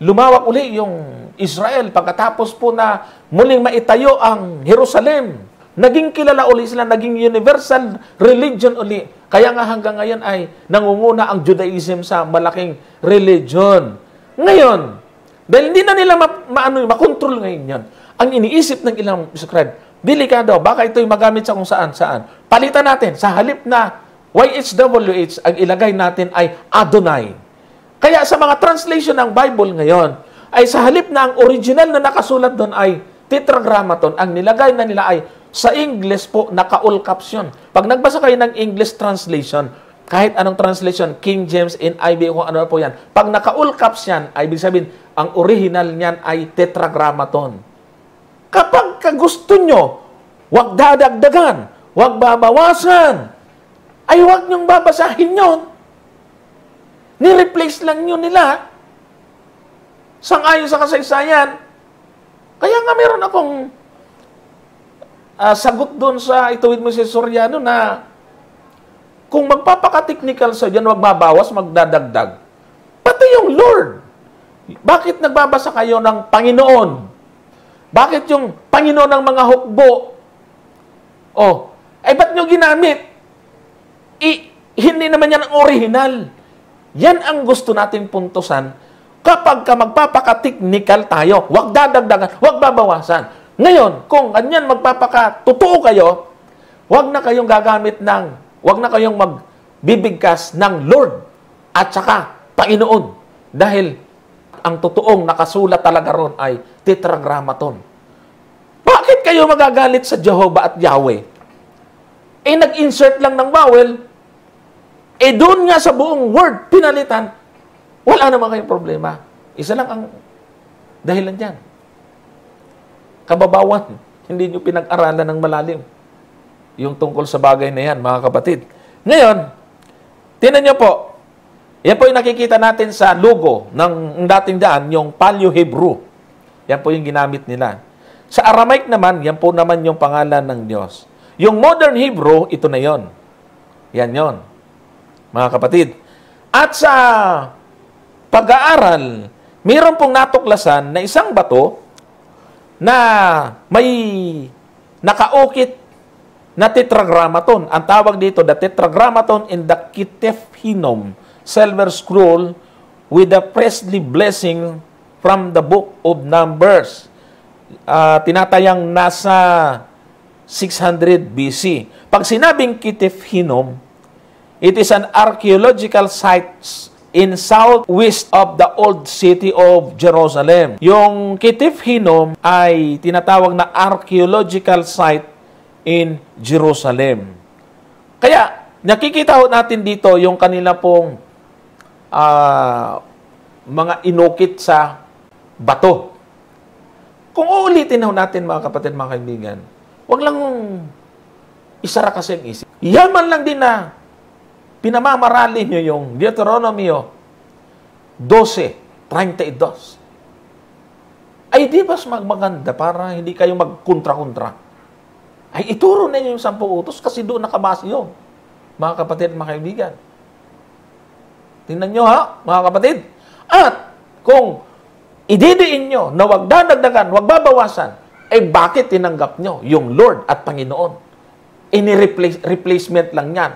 lumawak uli yung Israel pagkatapos po na muling maitayo ang Jerusalem. Naging kilala uli sila, naging universal religion uli. Kaya nga hanggang ngayon ay nangunguna ang Judaism sa malaking religion. Ngayon, dahil hindi na nila makontrol ngayon yan, ang iniisip ng ilang Israel, delikado, baka ito'y magamit sa kung saan-saan. Palitan natin, sa halip na YHWH, ang ilagay natin ay Adonai. Kaya sa mga translation ng Bible ngayon, ay sa halip na ang original na nakasulat doon ay Tetragrammaton, ang nilagay na nila ay sa English po, naka-all caps yun. Pag nagbasa kayo ng English translation, kahit anong translation, King James, NIV, kung ano po yan, pag naka-all caps yan, ay ibig sabihin, ang original niyan ay Tetragrammaton. Kapag gusto nyo, huwag dadagdagan, huwag babawasan, ay huwag nyong babasahin yun. Ni-replace lang nyo nila. Sang-ayon sa kasaysayan. Kaya nga meron akong sagot doon sa Ituwid mo si Soriano na kung magpapaka-technical sa dyan, huwag babawas, magdadagdag. Pati yung Lord. Bakit nagbabasa kayo ng Panginoon? Bakit yung Panginoon ng mga hukbo? Ba't nyo ginamit? Hindi naman yan ang original. Yan ang gusto natin puntusan. Kapag ka magpapaka-technical tayo, huwag dadagdagan, huwag babawasan. Ngayon, kung ganyan magpapaka-totoo kayo, huwag na kayong magbibigkas ng Lord at saka Panginoon. Dahil ang totoong nakasulat talaga ron ay Tetragrammaton. Bakit kayo magagalit sa Jehovah at Yahweh? Nag-insert lang ng vowel, doon nga sa buong word, pinalitan, wala naman kayong problema. Isa lang ang dahilan dyan. Kababawan, hindi nyo pinag-aralan ng malalim yung tungkol sa bagay na yan, mga kapatid. Ngayon, tinan nyo po, yan po yung nakikita natin sa logo ng dating daan, yung Paleo Hebrew. Yan po yung ginamit nila. Sa Aramaic naman, yan po naman yung pangalan ng Diyos. Yung modern Hebrew, ito na yon. Yan yon, mga kapatid. At sa pag-aaral, mayroon pong natuklasan na isang bato na may nakaukit na Tetragrammaton. Ang tawag dito, the Tetragrammaton in the Kitef Hinnom, silver scroll with the priestly blessing from the book of Numbers. Tinatayang nasa 600 BC. Pag sinabing Kitef Hinnom, It is an archaeological site in southwest of the old city of Jerusalem. Yung Ketif Hinnom ay tinatawag na archaeological site in Jerusalem. Kaya, nakikita natin dito yung kanila pong mga inukit sa bato. Kung uulitin natin mga kapatid, mga kaibigan, huwag lang isara kasi ang isip. Yaman lang din na pinamamarali nyo yung Deuteronomy 12:32. Ay di ba maganda para hindi kayo magkontra-kontra? Ay ituro na yung 10 utos kasi doon nakabase yun. Mga kapatid, mga kaibigan. Tingnan nyo ha, mga kapatid. At kung ididiin nyo na wag dadagdagan, wag babawasan, ay bakit tinanggap nyo yung Lord at Panginoon? Replacement lang yan.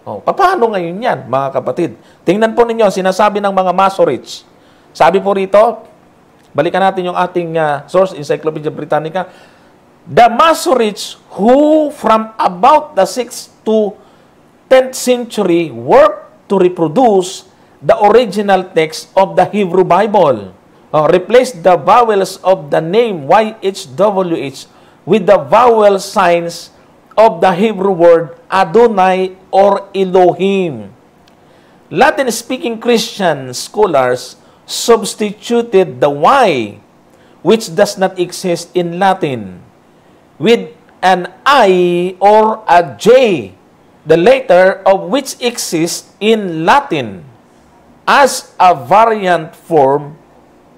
Paano ngayon yan, mga kapatid? Tingnan po ninyo, sinasabi ng mga Masoretes. Sabi po rito, balikan natin yung ating source, Encyclopedia Britannica. The Masoretes who from about the 6th to 10th century worked to reproduce the original text of the Hebrew Bible. Replaced the vowels of the name YHWH with the vowel signs of the Hebrew word Adonai or Elohim. Latin-speaking Christian scholars substituted the Y, which does not exist in Latin, with an I or a J, the latter of which exists in Latin, as a variant form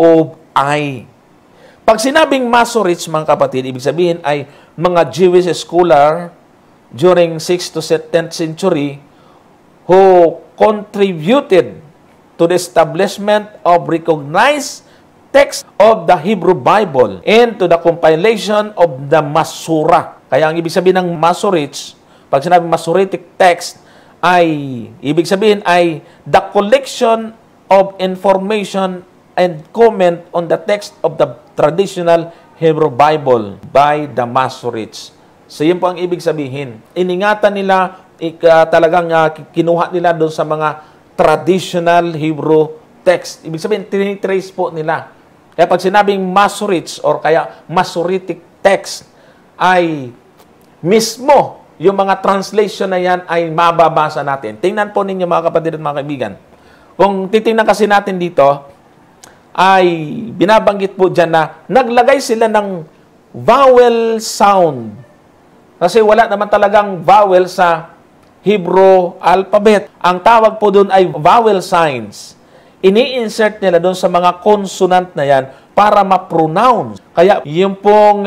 of I. Pag sinabing Masoretes, mga kapatid, ibig sabihin ay mga Jewish scholar during 6th to 10th century who contributed to the establishment of recognized text of the Hebrew Bible and to the compilation of the Masura. Kaya ang ibig sabihin ng Masoretes, pag sinabing Masoretic text, ay ibig sabihin ay the collection of information and comment on the text of the traditional Hebrew Bible by the Masoretes. So, yun po ang ibig sabihin. Iningatan nila, talagang kinuha nila doon sa mga traditional Hebrew text. Ibig sabihin, tinitrace po nila. Kaya pag sinabing Masoretes or kaya Masoretic text, ay mismo yung mga translation na yan ay mababasa natin. Tingnan po ninyo mga kapatid at mga kaibigan. Kung titingnan kasi natin dito, ay binabanggit po dyan na naglagay sila ng vowel sound. Kasi wala naman talagang vowel sa Hebrew alphabet. Ang tawag po doon ay vowel signs. Ini-insert nila doon sa mga consonant na yan para ma-pronounce. Kaya yung pong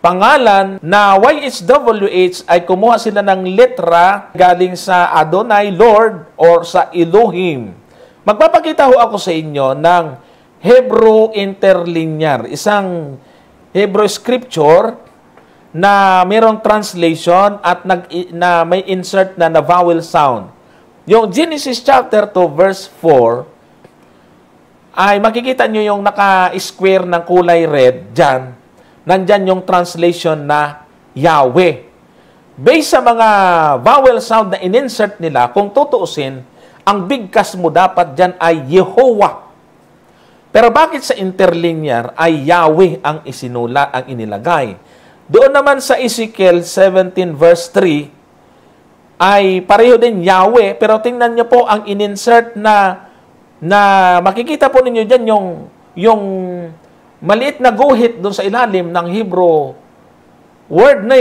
pangalan na YHWH ay kumuha sila ng letra galing sa Adonai, Lord, or sa Elohim. Magpapakita ho ako sa inyo ng Hebrew interlinear, isang Hebrew scripture na mayroong translation at na may insert na vowel sound. Yung Genesis chapter 2 verse 4 ay makikita nyo yung naka-square ng kulay red dyan. Nandyan yung translation na Yahweh. Based sa mga vowel sound na in-insert nila, kung tutuusin, ang bigkas mo dapat dyan ay Yehovah. Pero bakit sa interlinear ay Yahweh ang inilagay? Doon naman sa Ezekiel 17 verse 3 ay pareho din Yahweh, pero tingnan niyo po ang in-insert na makikita po ninyo dyan yung maliit na guhit doon sa ilalim ng Hebrew word na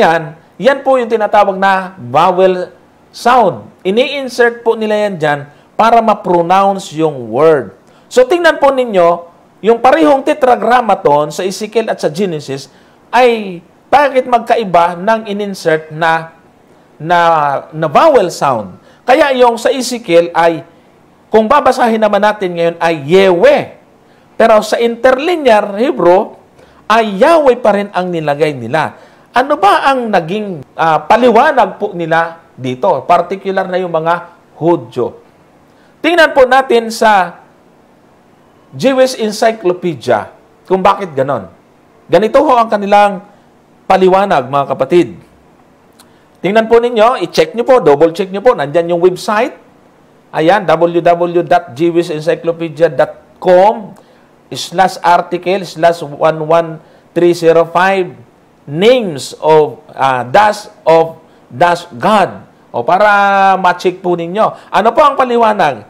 yan po yung tinatawag na vowel sound. Ini-insert po nila yan dyan para ma-pronounce yung word. So, tingnan po ninyo, yung parehong tetragrammaton sa Ezekiel at sa Genesis ay bakit magkaiba ng in-insert na vowel sound. Kaya yung sa Ezekiel ay, kung babasahin naman natin ngayon ay Yahweh. Pero sa interlinear Hebrew ay Yahweh pa rin ang nilagay nila. Ano ba ang naging paliwanag po nila dito? Particular na yung mga Hudyo. Tingnan po natin sa Jewish Encyclopedia kung bakit ganon. Ganito ho ang kanilang paliwanag, mga kapatid. Tingnan po ninyo, i-check nyo po, double check nyo po, nandyan yung website. Ayan, www.jewissencyclopedia.com/article/11305 names of dash God. O para ma-check po ninyo. Ano po ang paliwanag?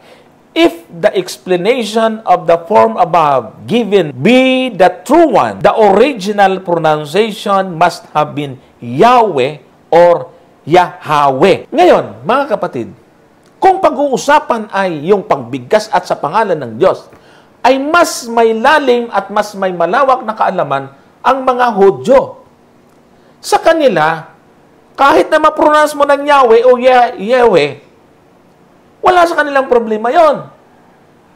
If the explanation of the form above given be the true one, the original pronunciation must have been Yahweh or Yahweh. Ngayon, mga kapatid, kung pag-uusapan ay yung pagbigkas at sa pangalan ng Diyos, ay mas may lalim at mas may malawak na kaalaman ang mga Hudyo. Sa kanila, kahit na ma-pronounce mo ng Yahweh o Yahweh, wala sa kanilang problema yon.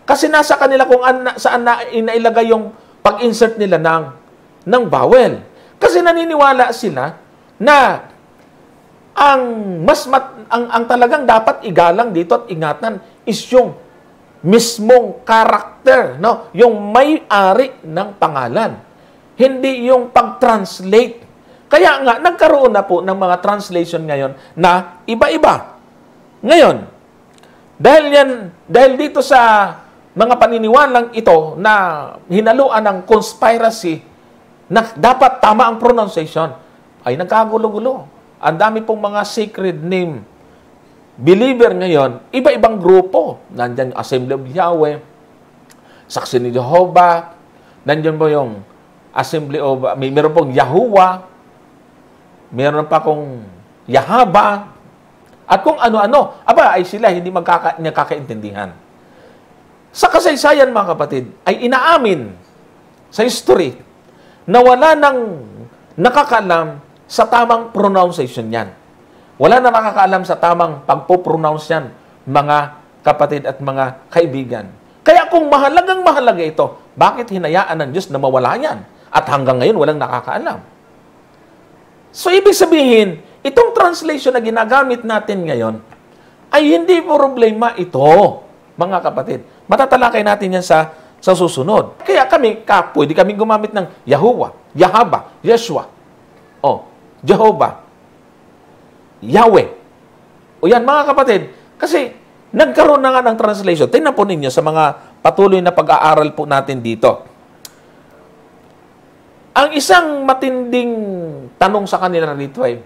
Kasi nasa kanila kung saan na inailagay yung pag-insert nila ng vowel. Kasi naniniwala sila na ang talagang dapat igalang dito at ingatan is yung mismong karakter, no? Yung may-ari ng pangalan. Hindi yung pag-translate. Kaya nga, nagkaroon na po ng mga translation ngayon na iba-iba. Ngayon, dahil dito sa mga paniniwalang ito na hinaluan ng conspiracy na dapat tama ang pronunciation, ay nagkagulo-gulo. Ang dami pong mga sacred name believer ngayon, iba-ibang grupo. Nandyan yung Assembly of Yahweh, Saksi ni Jehovah, nandyan po yung Assembly of, meron pong Yahuwah, meron pa kong Yahaba, at kung ano-ano, ay sila hindi magkakaintindihan. Sa kasaysayan, mga kapatid, ay inaamin sa history na wala nang nakakaalam sa tamang pronunciation yan. Wala na nakakaalam sa tamang pagpo-pronounce yan, mga kapatid at mga kaibigan. Kaya kung mahalagang mahalaga ito, bakit hinayaan ng Diyos na mawala yan? At hanggang ngayon, walang nakakaalam. So, ibig sabihin, itong translation na ginagamit natin ngayon, ay hindi problema ito, mga kapatid. Matatalakay natin yan sa susunod. Kaya pwede kami gumamit ng Yahuwah, Yahaba, Yeshua, Jehovah, Yahweh. O yan, mga kapatid, kasi nagkaroon na nga ng translation. Tingnan po ninyo sa mga patuloy na pag-aaral po natin dito. Ang isang matinding tanong sa kanila rito ay,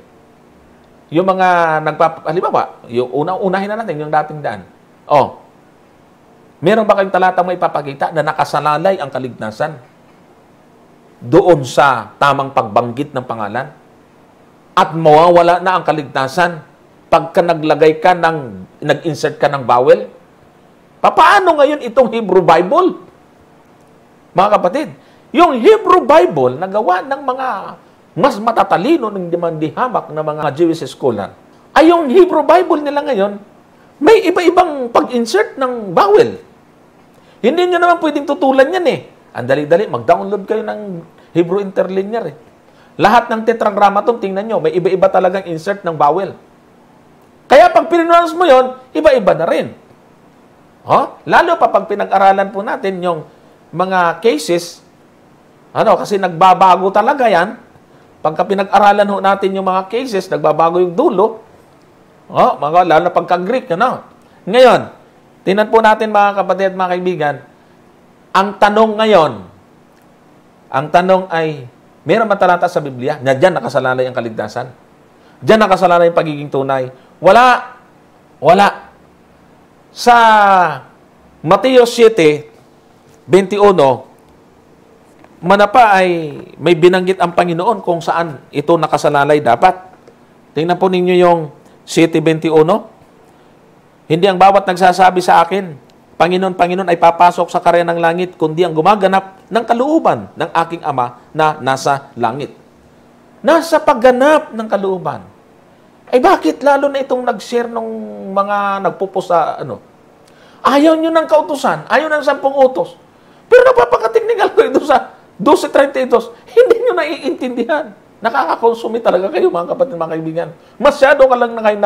yung mga halimbawa, yung unahin na natin, yung dating daan. Meron ba kayong talatang may ipapakita na nakasalalay ang kaligtasan doon sa tamang pagbanggit ng pangalan? At mawawala na ang kaligtasan pagka nag-insert ka ng vowel? Paano ngayon itong Hebrew Bible? Mga kapatid, yung Hebrew Bible na gawa ng mga mas matatalino ng dihamak na mga Jewish scholar, ay yung Hebrew Bible nila ngayon, may iba-ibang pag-insert ng vowel. Hindi nyo naman pwedeng tutulan yan Ang dali-dali, mag-download kayo ng Hebrew Interlinear Lahat ng tetragrammaton, tingnan nyo, may iba-iba talagang insert ng vowel. Kaya pag pininounce mo yon, iba-iba na rin. Lalo pa pag pinag-aralan po natin yung mga cases, kasi nagbabago talaga yan. Pagka pinag-aralan natin yung mga cases, nagbabago yung dulo. Lalo na pagka-Greek, Ngayon, tingnan po natin mga kapatid, mga kaibigan, ang tanong ay, meron ba talata sa Biblia na diyan nakasalalay ang kaligtasan? Diyan nakasalalay ang pagiging tunay? Wala. Sa Mateo 7:21, manapa ay may binanggit ang Panginoon kung saan ito nakasalalay dapat. Tingnan po ninyo yung 7:21. Hindi ang bawat nagsasabi sa akin, Panginoon, Panginoon ay papasok sa karya ng langit, kundi ang gumaganap ng kalooban ng aking Ama na nasa langit. Nasa pagganap ng kalooban. Ay bakit lalo na itong nag-share ng mga nagpupos sa Ayaw nyo ng kautusan, ayaw ng 10 utos. Pero napapakatiknikal ko ito sa 12:32, hindi nyo naiintindihan. Nakakakonsumi talaga kayo, mga kapatid, mga kaibigan. Masyado ka lang na kayo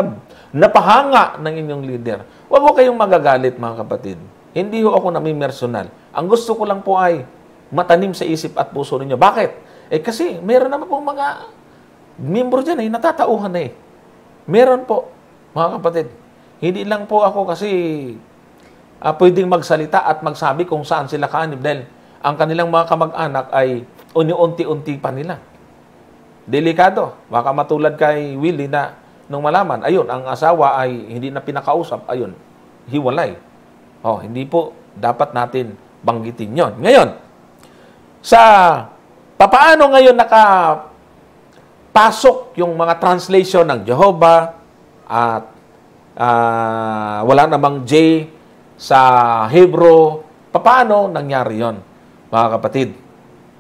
napahanga ng inyong leader. Huwag ko kayong magagalit, mga kapatid. Hindi ho ako namimersonal. Ang gusto ko lang po ay matanim sa isip at puso ninyo. Bakit? Kasi meron naman pong mga membro dyan natatauhan Meron po, mga kapatid. Hindi lang po ako kasi pwedeng magsalita at magsabi kung saan sila kaanib dahil ang kanilang mga kamag-anak ay unti-unti pa nila. Delikado. Baka matulad kay Willie na nung malaman, ayun, ang asawa ay hindi na pinakausap, ayun, hiwalay. Hindi po dapat natin banggitin yon. Ngayon, sa papaano ngayon nakapasok yung mga translation ng Jehovah at wala namang J sa Hebrew, paano nangyari yon, mga kapatid?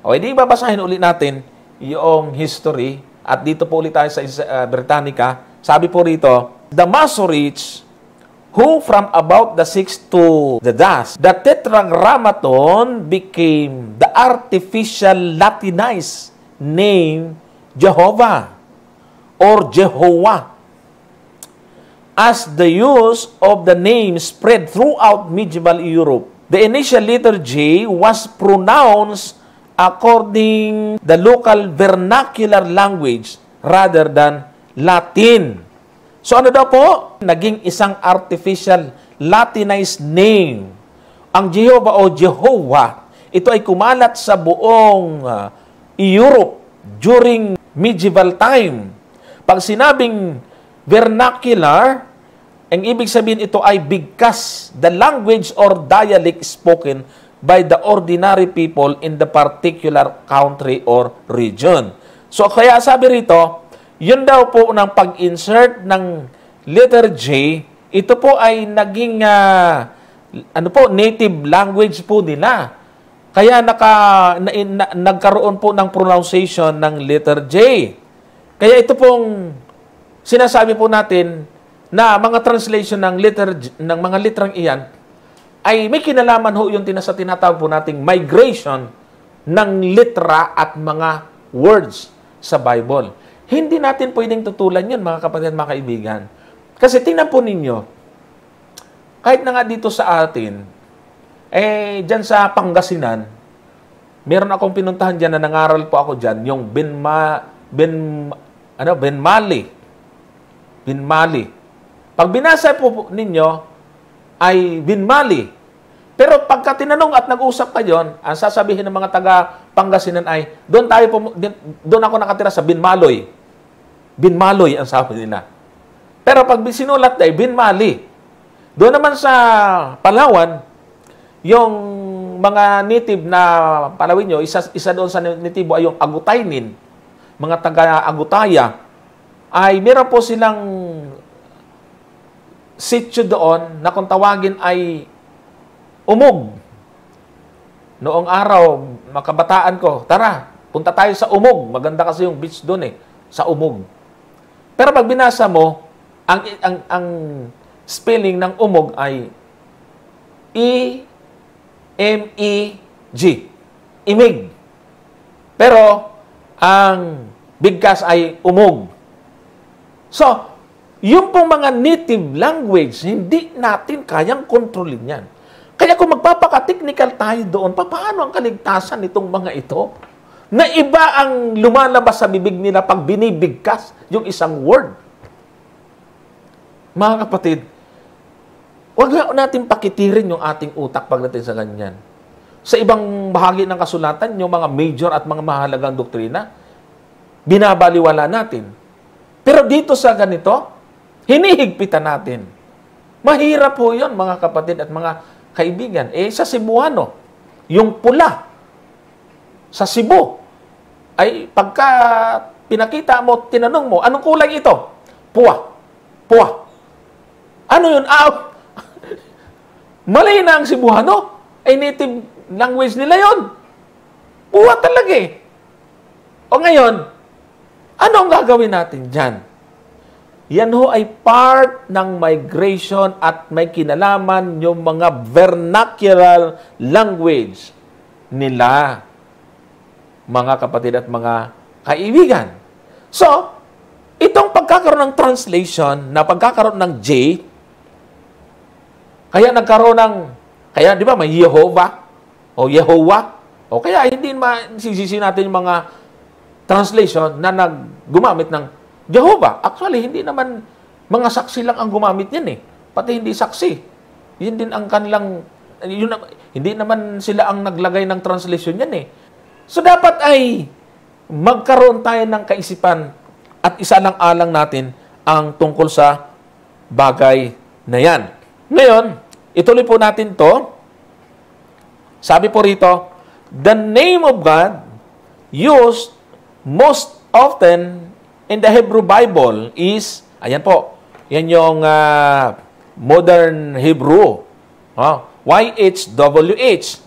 Hindi babasahin ulit natin yung history at dito po ulit tayo sa Britannica. Sabi po rito, the Masoretes who from about the 6th to the dust, the Tetragrammaton became the artificial Latinized name Jehovah or Jehovah. As the use of the name spread throughout medieval Europe, the initial letter J was pronounced according the local vernacular language rather than Latin. So ano daw po? Naging isang artificial Latinized name. Ang Jehovah o Jehovah, ito ay kumalat sa buong Europe during medieval time. Pag sinabing vernacular, ang ibig sabihin ito ay bigkas, the language or dialect spoken by the ordinary people in the particular country or region. So kaya sabi rito, yun daw po ng pag-insert ng letter J, ito po ay naging native language po nila. Kaya nagkaroon po ng pronunciation ng letter J. Kaya ito pong sinasabi po natin na mga translation ng ng mga literang iyan ay may kinalaman ho yung tinatawag po nating migration ng litra at mga words sa Bible. Hindi natin pwedeng tutulan yun, mga kapatid, mga kaibigan. Kasi tingnan po ninyo, kahit na nga dito sa atin, dyan sa Pangasinan, meron akong pinuntahan dyan na nangaral po ako dyan, yung Benmali. Pag binasa po ninyo, ay Benmali. Pero pagka tinanong at nag-usap kayo, ang sasabihin ng mga taga Pangasinan ay, doon ako nakatira sa Binmaloy. Binmaloy ang sabi nila. Pero pag sinulat ay Benmali. Doon naman sa Palawan, yung mga native na Palawinyo, isa doon sa natibo ay yung Agutaynin, mga taga-Agutaya, ay meron po silang sityo doon na kung tawagin ay Umog. Noong araw, makabataan ko, tara, punta tayo sa Umog. Maganda kasi yung beach doon sa Umog. Pero pag binasa mo, ang spelling ng Umog ay E-M-E-G. Imig. Pero, ang bigkas ay Umog. So, yung pong mga native language, hindi natin kayang kontrolin yan. Kaya kung magpapaka-technical tayo doon, paano ang kaligtasan nitong mga ito? Na iba ang lumalabas sa bibig nila pag binibigkas yung isang word. Mga kapatid, huwag natin pakitirin yung ating utak pagdating sa ganyan. Sa ibang bahagi ng kasulatan, yung mga major at mga mahalagang doktrina, binabaliwala natin. Pero dito sa ganito, hinihigpitan natin. Mahirap po yun, mga kapatid at mga kaibigan. Sa Cebuano, yung pula sa Cebu, ay pagka pinakita mo, tinanong mo, anong kulay ito? Puwa. Puwa. Ano yun? Mali na ang Cebuano. Ay native language nila yon. Puwa talaga O ngayon, ano ang gagawin natin dyan? Yan ho ay part ng migration at may kinalaman yung mga vernacular language nila, mga kapatid at mga kaibigan. So, itong pagkakaroon ng translation na pagkakaroon ng J, kaya nagkaroon ng, kaya di ba may Jehovah o Yehovah, o kaya hindi masisisi natin yung mga translation na gumamit ng Jehovah. Actually, hindi naman Mga saksi lang ang gumamit yan eh. Pati hindi saksi. Yun din ang kanilang, hindi naman sila ang naglagay ng translation yan eh. So dapat ay magkaroon tayo ng kaisipan at isa lang alang natin ang tungkol sa bagay na yan. Ngayon, ituloy po natin to. Sabi po rito, the name of God used most often in the Hebrew Bible is, ayan po, yan yung modern Hebrew. YHWH.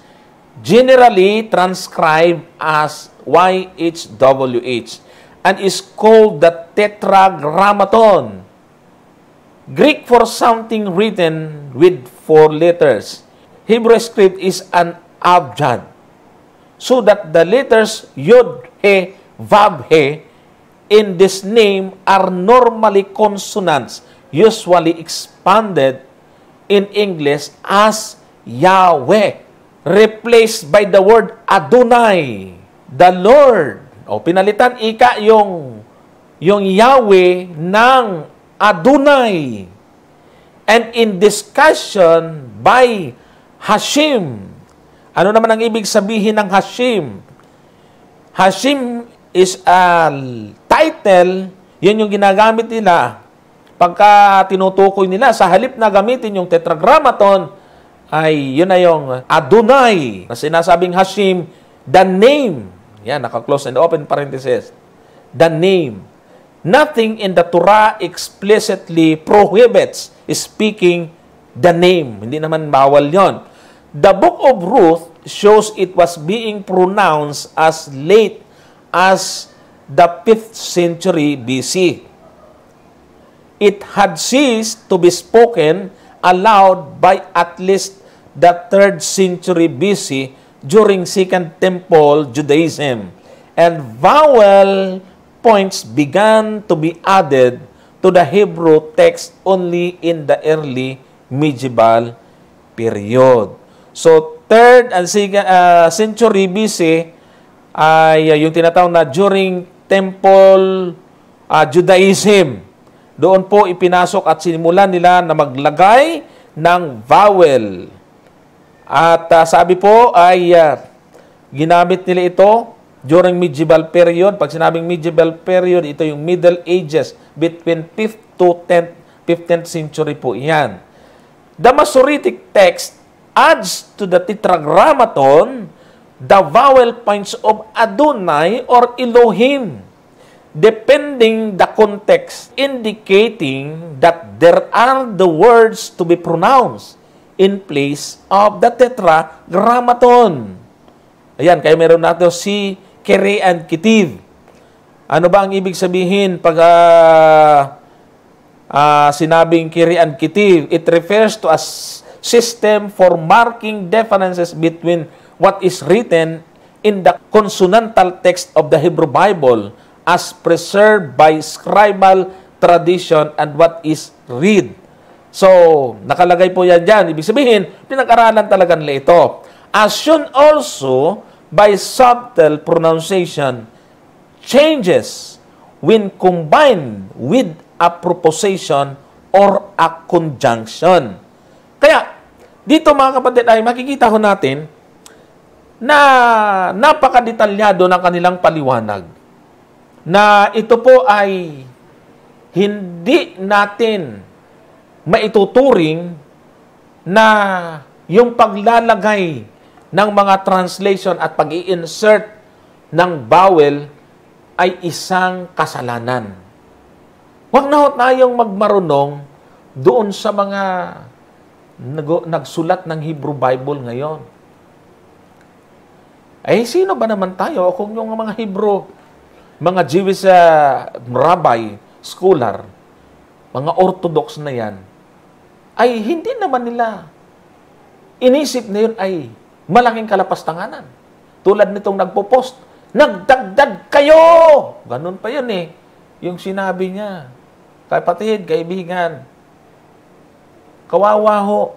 Generally transcribed as YHWH and is called the Tetragrammaton. Greek for something written with 4 letters. Hebrew script is an abjad, so that the letters Yod, He, Vav, He in this name are normally consonants, usually expanded in English as Yahweh, replaced by the word Adonai, the Lord. O pinalitan ika yung Yahweh ng Adonai. And in discussion by Hashim. Ano naman ang ibig sabihin ng Hashim? Hashim is a title, yun yung ginagamit nila pagka tinutukoy nila. Sa halip na gamitin yung Tetragrammaton, ay yun na yung Adonai, na sinasabing Hashim, the name. Yan, naka-close and open parenthesis. The name. Nothing in the Torah explicitly prohibits speaking the name. Hindi naman bawal yon. The book of Ruth shows it was being pronounced as late as the 5th century BC. It had ceased to be spoken aloud by at least the 3rd century BC during Second Temple Judaism, and vowel points began to be added to the Hebrew text only in the early medieval period. So, 3rd and 2nd century BC ay yung tinatawag na during Temple Judaism. Doon po ipinasok at sinimulan nila na maglagay ng vowel. At sabi po ay ginamit nila ito during medieval period. Pag sinabing medieval period, ito yung Middle Ages, between 5th to 15th century po yan. The Masoretic text adds to the Tetragrammaton the vowel points of Adonai or Elohim, depending the context, indicating that there are the words to be pronounced in place of the Tetragrammaton. Ayan, kaya meron natin si Kere and Kitiv. Ano ba ang ibig sabihin pag sinabing Kere and Kitiv? It refers to a system for marking differences between what is written in the consonantal text of the Hebrew Bible as preserved by scribal tradition and what is read. So, nakalagay po yan dyan. Ibig sabihin, pinag-aralan talaga nila ito. As shown also by subtle pronunciation changes when combined with a proposition or a conjunction. Kaya, dito mga kapatid ay makikita ho natin na napakadetalyado ng kanilang paliwanag. Na ito po ay hindi natin maituturing na yung paglalagay ng mga translation at pag-i-insert ng vowel ay isang kasalanan. Huwag na tayong magmarunong doon sa mga nagsulat ng Hebrew Bible ngayon. Eh, sino ba naman tayo kung yung mga Hebrew, mga Jewish rabbi, scholar, mga Orthodox na yan, ay hindi naman nila inisip na yun ay malaking kalapastanganan. Tulad nitong nagpo-post, nagdagdag kayo! Ganun pa yun eh. Yung sinabi niya, kapatid, kaibigan, kawawa ho,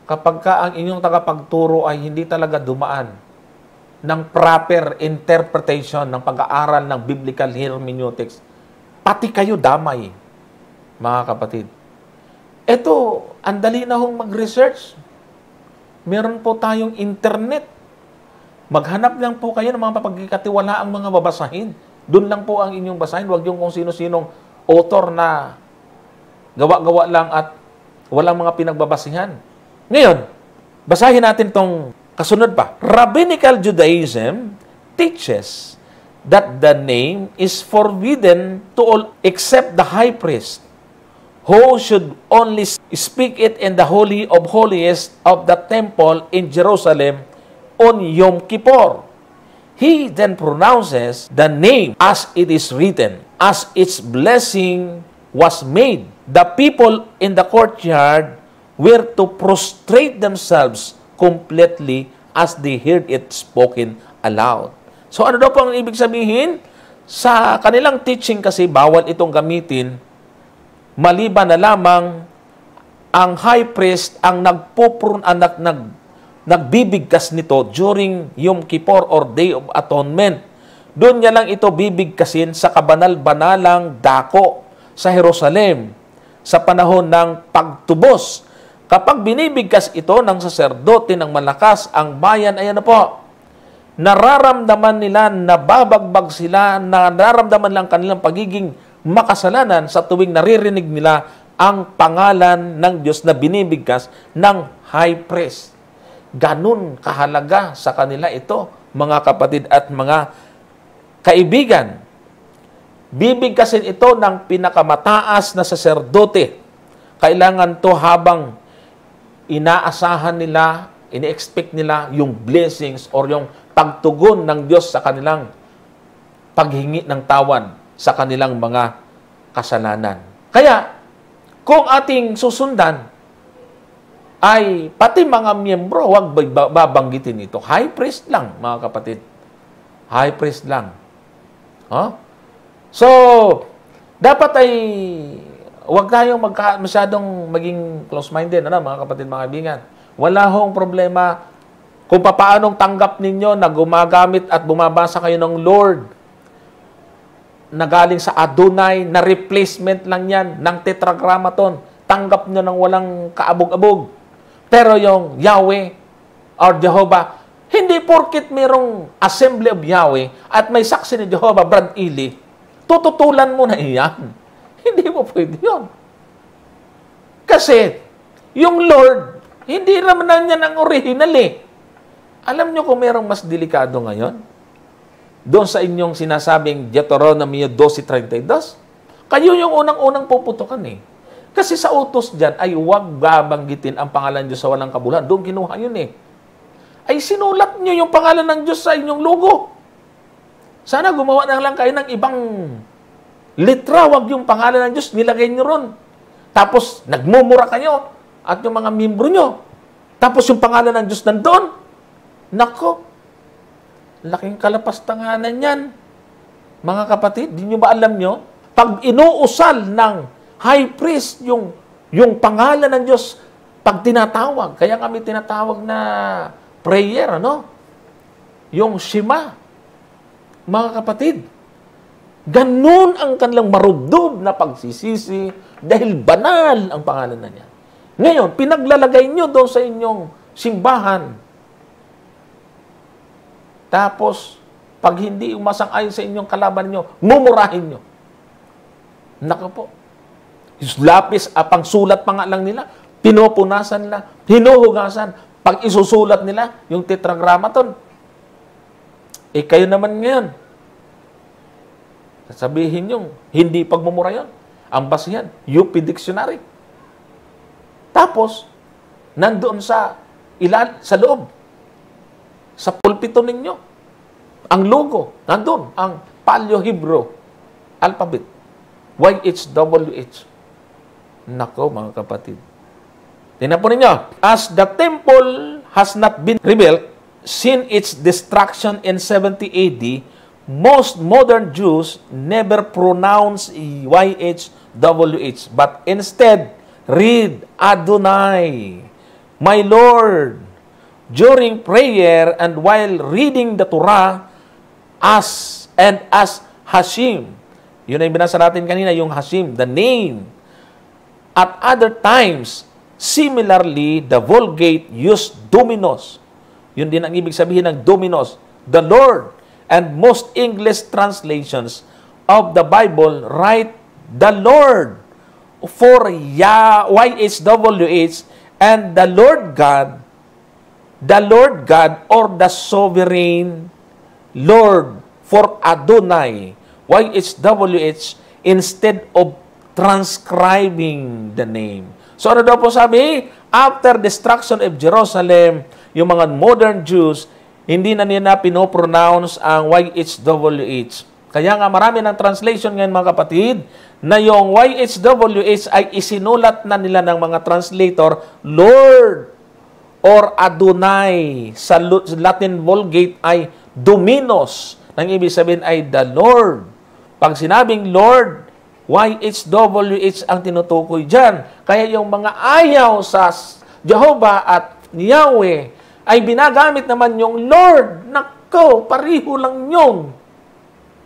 kapag ka ang inyong tagapagturo ay hindi talaga dumaan ng proper interpretation ng pag-aaral ng biblical hermeneutics, pati kayo damay. mga kapatid. Ito, ang dali na hong mag-research. Meron po tayong internet. Maghanap lang po kayo ng mga mapagkakatiwalaang mga babasahin. Doon lang po ang inyong basahin. Huwag yung kung sino-sinong author na gawa-gawa lang at walang mga pinagbabasihan. Ngayon, basahin natin tong kasunod pa. Rabbinical Judaism teaches that the name is forbidden to all except the high priest, who should only speak it in the Holy of Holiest of the temple in Jerusalem on Yom Kippur. He then pronounces the name as it is written, as its blessing was made. The people in the courtyard were to prostrate themselves completely as they heard it spoken aloud. So ano daw po ang ibig sabihin? Sa kanilang teaching kasi bawal itong gamitin maliban na lamang ang high priest ang nagbibigkas nito during Yom Kippur or Day of Atonement. Doon niya lang ito bibigkasin sa kabanal-banalang dako sa Jerusalem sa panahon ng pagtubos. Kapag binibigkas ito ng saserdote ng malakas, ang bayan ay ano po, nararamdaman nila na babagbag sila, nararamdaman lang kanilang pagiging makasalanan sa tuwing naririnig nila ang pangalan ng Diyos na binibigkas ng high priest. Ganun kahalaga sa kanila ito, mga kapatid at mga kaibigan. Bibigkasin ito ng pinakamataas na saserdote. Kailangan to habang inaasahan nila, ini-expect nila yung blessings or yung pagtugon ng Diyos sa kanilang paghingi ng tawad sa kanilang mga kasalanan. Kaya, kung ating susundan, ay pati mga miyembro, huwag babanggitin ito. High priest lang, mga kapatid. High priest lang. Huh? So, dapat ay huwag tayong masyadong maging close-minded, mga kapatid, mga kaibigan. Wala hong problema kung paanong tanggap ninyo na gumagamit at bumabasa kayo ng Lord na galing sa Adonai, na replacement lang yan ng tetragrammaton. Tanggap nyo ng walang kaabog-abog. Pero yung Yahweh or Jehovah, hindi porkit mayroong Assembly of Yahweh at may saksi ni Jehovah, Brad Ili, tututulan mo na iyan. Hindi mo pwede yun. Kasi, yung Lord, hindi naman na yan ang original eh. Alam nyo kung mayroong mas delikado ngayon? Doon sa inyong sinasabing Deuteronomy 12:32, kayo yung unang-unang puputukan eh. Kasi sa utos dyan ay huwag babanggitin ang pangalan Diyos sa walang kabuluhan. Doon kinuha yun eh. Ay sinulat nyo yung pangalan ng Diyos sa inyong logo. Sana gumawa na lang kayo ng ibang litra, wag yung pangalan ng Diyos, nilagay nyo ron. Tapos nagmumura kayo at yung mga miyembro nyo. Tapos yung pangalan ng Diyos nandoon. Nako, laking kalapastanganan yan. Mga kapatid, di nyo ba alam nyo? Pag inuusal ng high priest yung pangalan ng Diyos, pag tinatawag, kaya kami tinatawag na prayer, yung Shema. Mga kapatid, ganun ang kanilang marubdob na pagsisisi dahil banal ang pangalan na niya. Ngayon, pinaglalagay nyo doon sa inyong simbahan. Tapos, pag hindi umasang-ayon sa inyong kalaban nyo, mumurahin nyo. Naku po. Lapis, pang sulat pa nga lang nila, pinupunasan nila, hinuhugasan. Pag isusulat nila, yung tetragrammaton, kayo naman ngayon, sasabihin yung hindi pagmumura yun. Ang basihan, UP Dictionary. Tapos, nandoon sa loob, sa pulpito ninyo, ang logo, nandoon, ang Paleo-Hebrew alphabet, YHWH. Nako, mga kapatid. Tingnan po ninyo, as the temple has not been rebuilt since its destruction in 70 AD, most modern Jews never pronounce YHWH, but instead read Adonai, my Lord, during prayer and while reading the Torah as Hashim. Yun ang binasa natin kanina, yung Hashim, the name. At other times, similarly, the Vulgate used dominos. Yun din ang ibig sabihin ng dominos, the Lord. And most English translations of the Bible write the Lord for YHWH and the Lord God or the sovereign Lord for Adonai, YHWH, instead of transcribing the name. So ano daw po sabi? After destruction of Jerusalem, yung mga modern Jews, hindi na nila pinopronounce ang YHWH. Kaya nga marami ng translation ngayon mga kapatid, na yung YHWH ay isinulat na nila ng mga translator, Lord or Adonai. Sa Latin Vulgate ay Dominos. Nang ibig sabihin ay the Lord. Pag sinabing Lord, YHWH ang tinutukoy dyan. Kaya yung mga ayaw sa Jehovah at Yahweh ay binagamit naman yung Lord. Nako, pariho lang yun.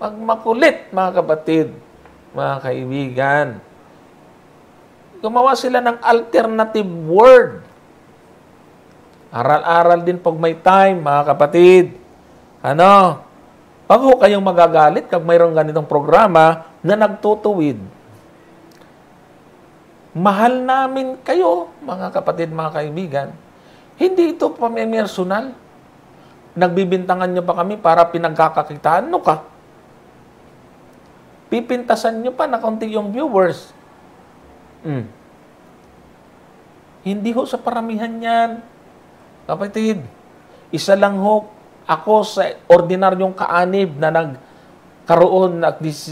Pag makulit, mga kapatid, mga kaibigan, gumawa sila ng alternative word. Aral-aral din pag may time, mga kapatid. Pag kayong magagalit kapag mayroong ganitong programa na nagtutuwid. Mahal namin kayo, mga kapatid, mga kaibigan. Hindi ito pamimersonal. Nagbibintangan nyo pa kami para pinagkakakitaan. Ano ka? Pipintasan nyo pa na kaunti yung viewers. Hindi ho sa paramihan yan. Kapatid, isa lang ho ako sa ordinaryong kaanib na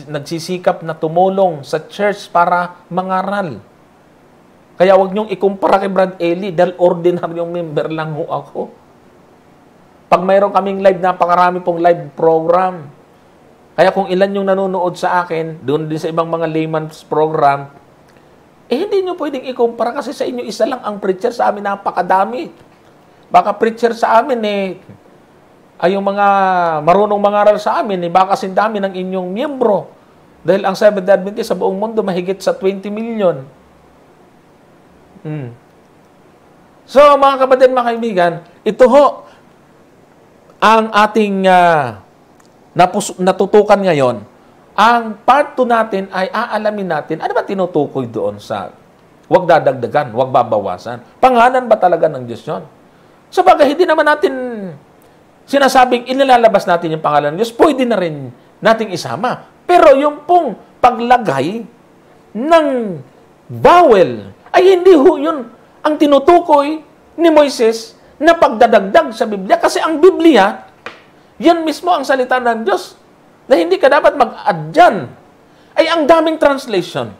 nagsisikap na tumulong sa church para mangaral. Kaya huwag niyong ikumpara kay Brad Eli dahil ordinaryong member lang ho ako. Pag mayroon kaming live, napakarami pong live program. Kaya kung ilan yung nanonood sa akin, doon din sa ibang mga layman's program, hindi nyo pwedeng ikumpara kasi sa inyo isa lang ang preacher, sa amin napakadami. Baka preacher sa amin ay yung mga marunong mangaral sa amin, baka sindami ng inyong miyembro. Dahil ang Seventh-day Adventist sa buong mundo mahigit sa 20 million. So, mga kapatid, mga kaibigan, ito ho ang ating natutukan ngayon. Ang part 2 natin ay aalamin natin, ano ba tinutukoy doon sa huwag dadagdagan, huwag babawasan? Pangalan ba talaga ng Diyos yun? Sabagay, hindi naman natin sinasabing inilalabas natin yung pangalan ng Diyos, pwede na rin nating isama. Pero yung pong paglagay ng vowel, ay hindi ho yun ang tinutukoy ni Moises na pagdadagdag sa Biblia. Kasi ang Biblia, yan mismo ang salita ng Diyos na hindi ka dapat mag-add dyan. Ay ang daming translation.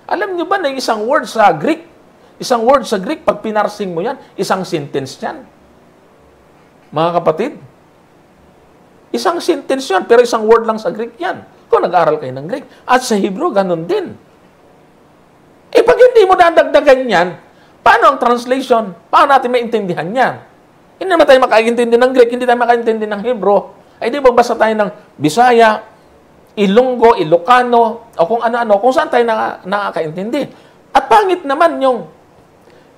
Alam nyo ba na isang word sa Greek, pag pinarsing mo yan, isang sentence yan. Mga kapatid, isang sentence yan, pero isang word lang sa Greek yan. Kung nag-aral kayo ng Greek. At sa Hebrew, ganun din. Pag hindi mo dadagdagan yan, paano ang translation? Paano natin maintindihan yan? Hindi naman tayo makaintindi ng Greek, hindi tayo makaintindi ng Hebrew. Ay di magbasa tayo ng Bisaya, Ilonggo, Ilocano, o kung ano-ano, kung saan tayo nakakaintindi. At pangit naman yung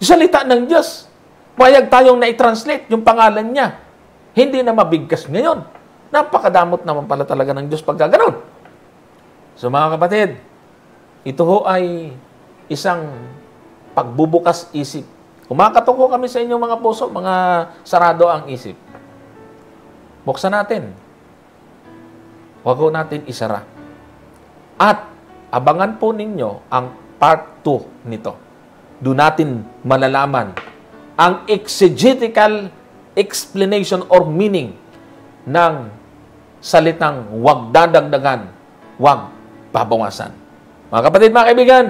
salita ng Diyos. Payag tayong na-translate yung pangalan niya. Hindi na mabigkas ngayon. Napakadamot naman pala talaga ng Diyos pagka ganun. So mga kapatid, ito ho ay isang pagbubukas isip. Kumakatok ho kami sa inyong mga puso, mga sarado ang isip. Buksan natin. Huwag ho natin isara. At abangan po ninyo ang part 2 nito. Doon natin malalaman ang exegetical explanation or meaning ng salitang huwag dadagdagan, huwag babawasan. Mga kapatid, mga kaibigan,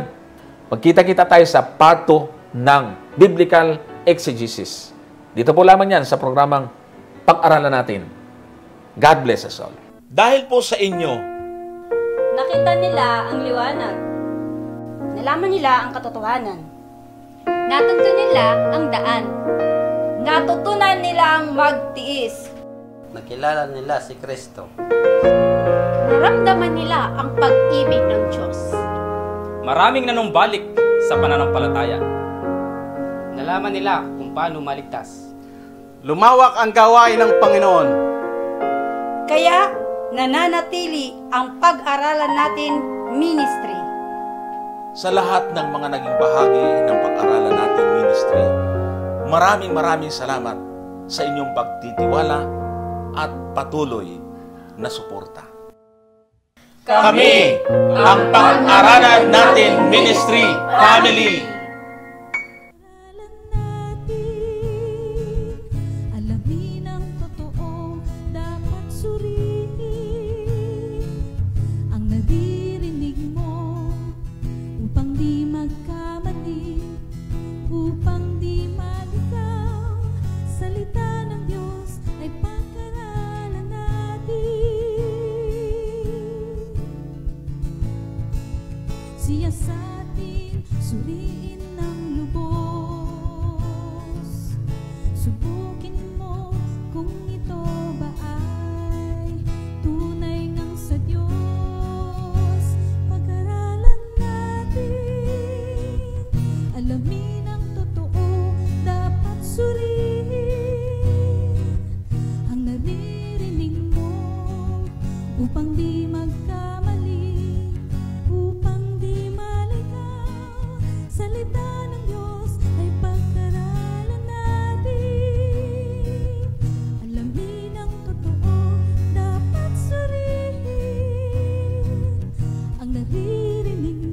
magkita-kita tayo sa part 2 ng Biblical Exegesis. Dito po lamang yan sa programang Pag-aralan natin. God bless us all. Dahil po sa inyo, nakita nila ang liwanag. Nalaman nila ang katotohanan. Natunto nila ang daan. Natutunan nilang magtiis. Nakilala nila si Kristo. Naramdaman nila ang pag-ibig ng Diyos. Maraming nanumbalik sa pananampalataya. Nalaman nila kung paano maligtas. Lumawak ang gawain ng Panginoon. Kaya nananatili ang pag-aralan natin ministry. Sa lahat ng mga naging bahagi ng pag-aralan natin ministry, maraming salamat sa inyong pagtitiwala at patuloy na suporta. Kami ang Pag-aralan Natin Ministry Family. Alamin ang totoo, dapat suriin ang naririnig mo upang di magkamali, upang di maligaw. Salita ng Diyos ay pag-aralan natin. Siya sa atin suriin ng lubos. Subukin mo kung ito ba ay tunay ngang sa Diyos. Pag-aralan natin, alamin ang totoo, dapat suriin ang naririnig mo upang di magkamali, upang di maligaw. Salita ng Diyos ay pag-aralan natin. Alamin ang totoo, dapat suriin ang naririnig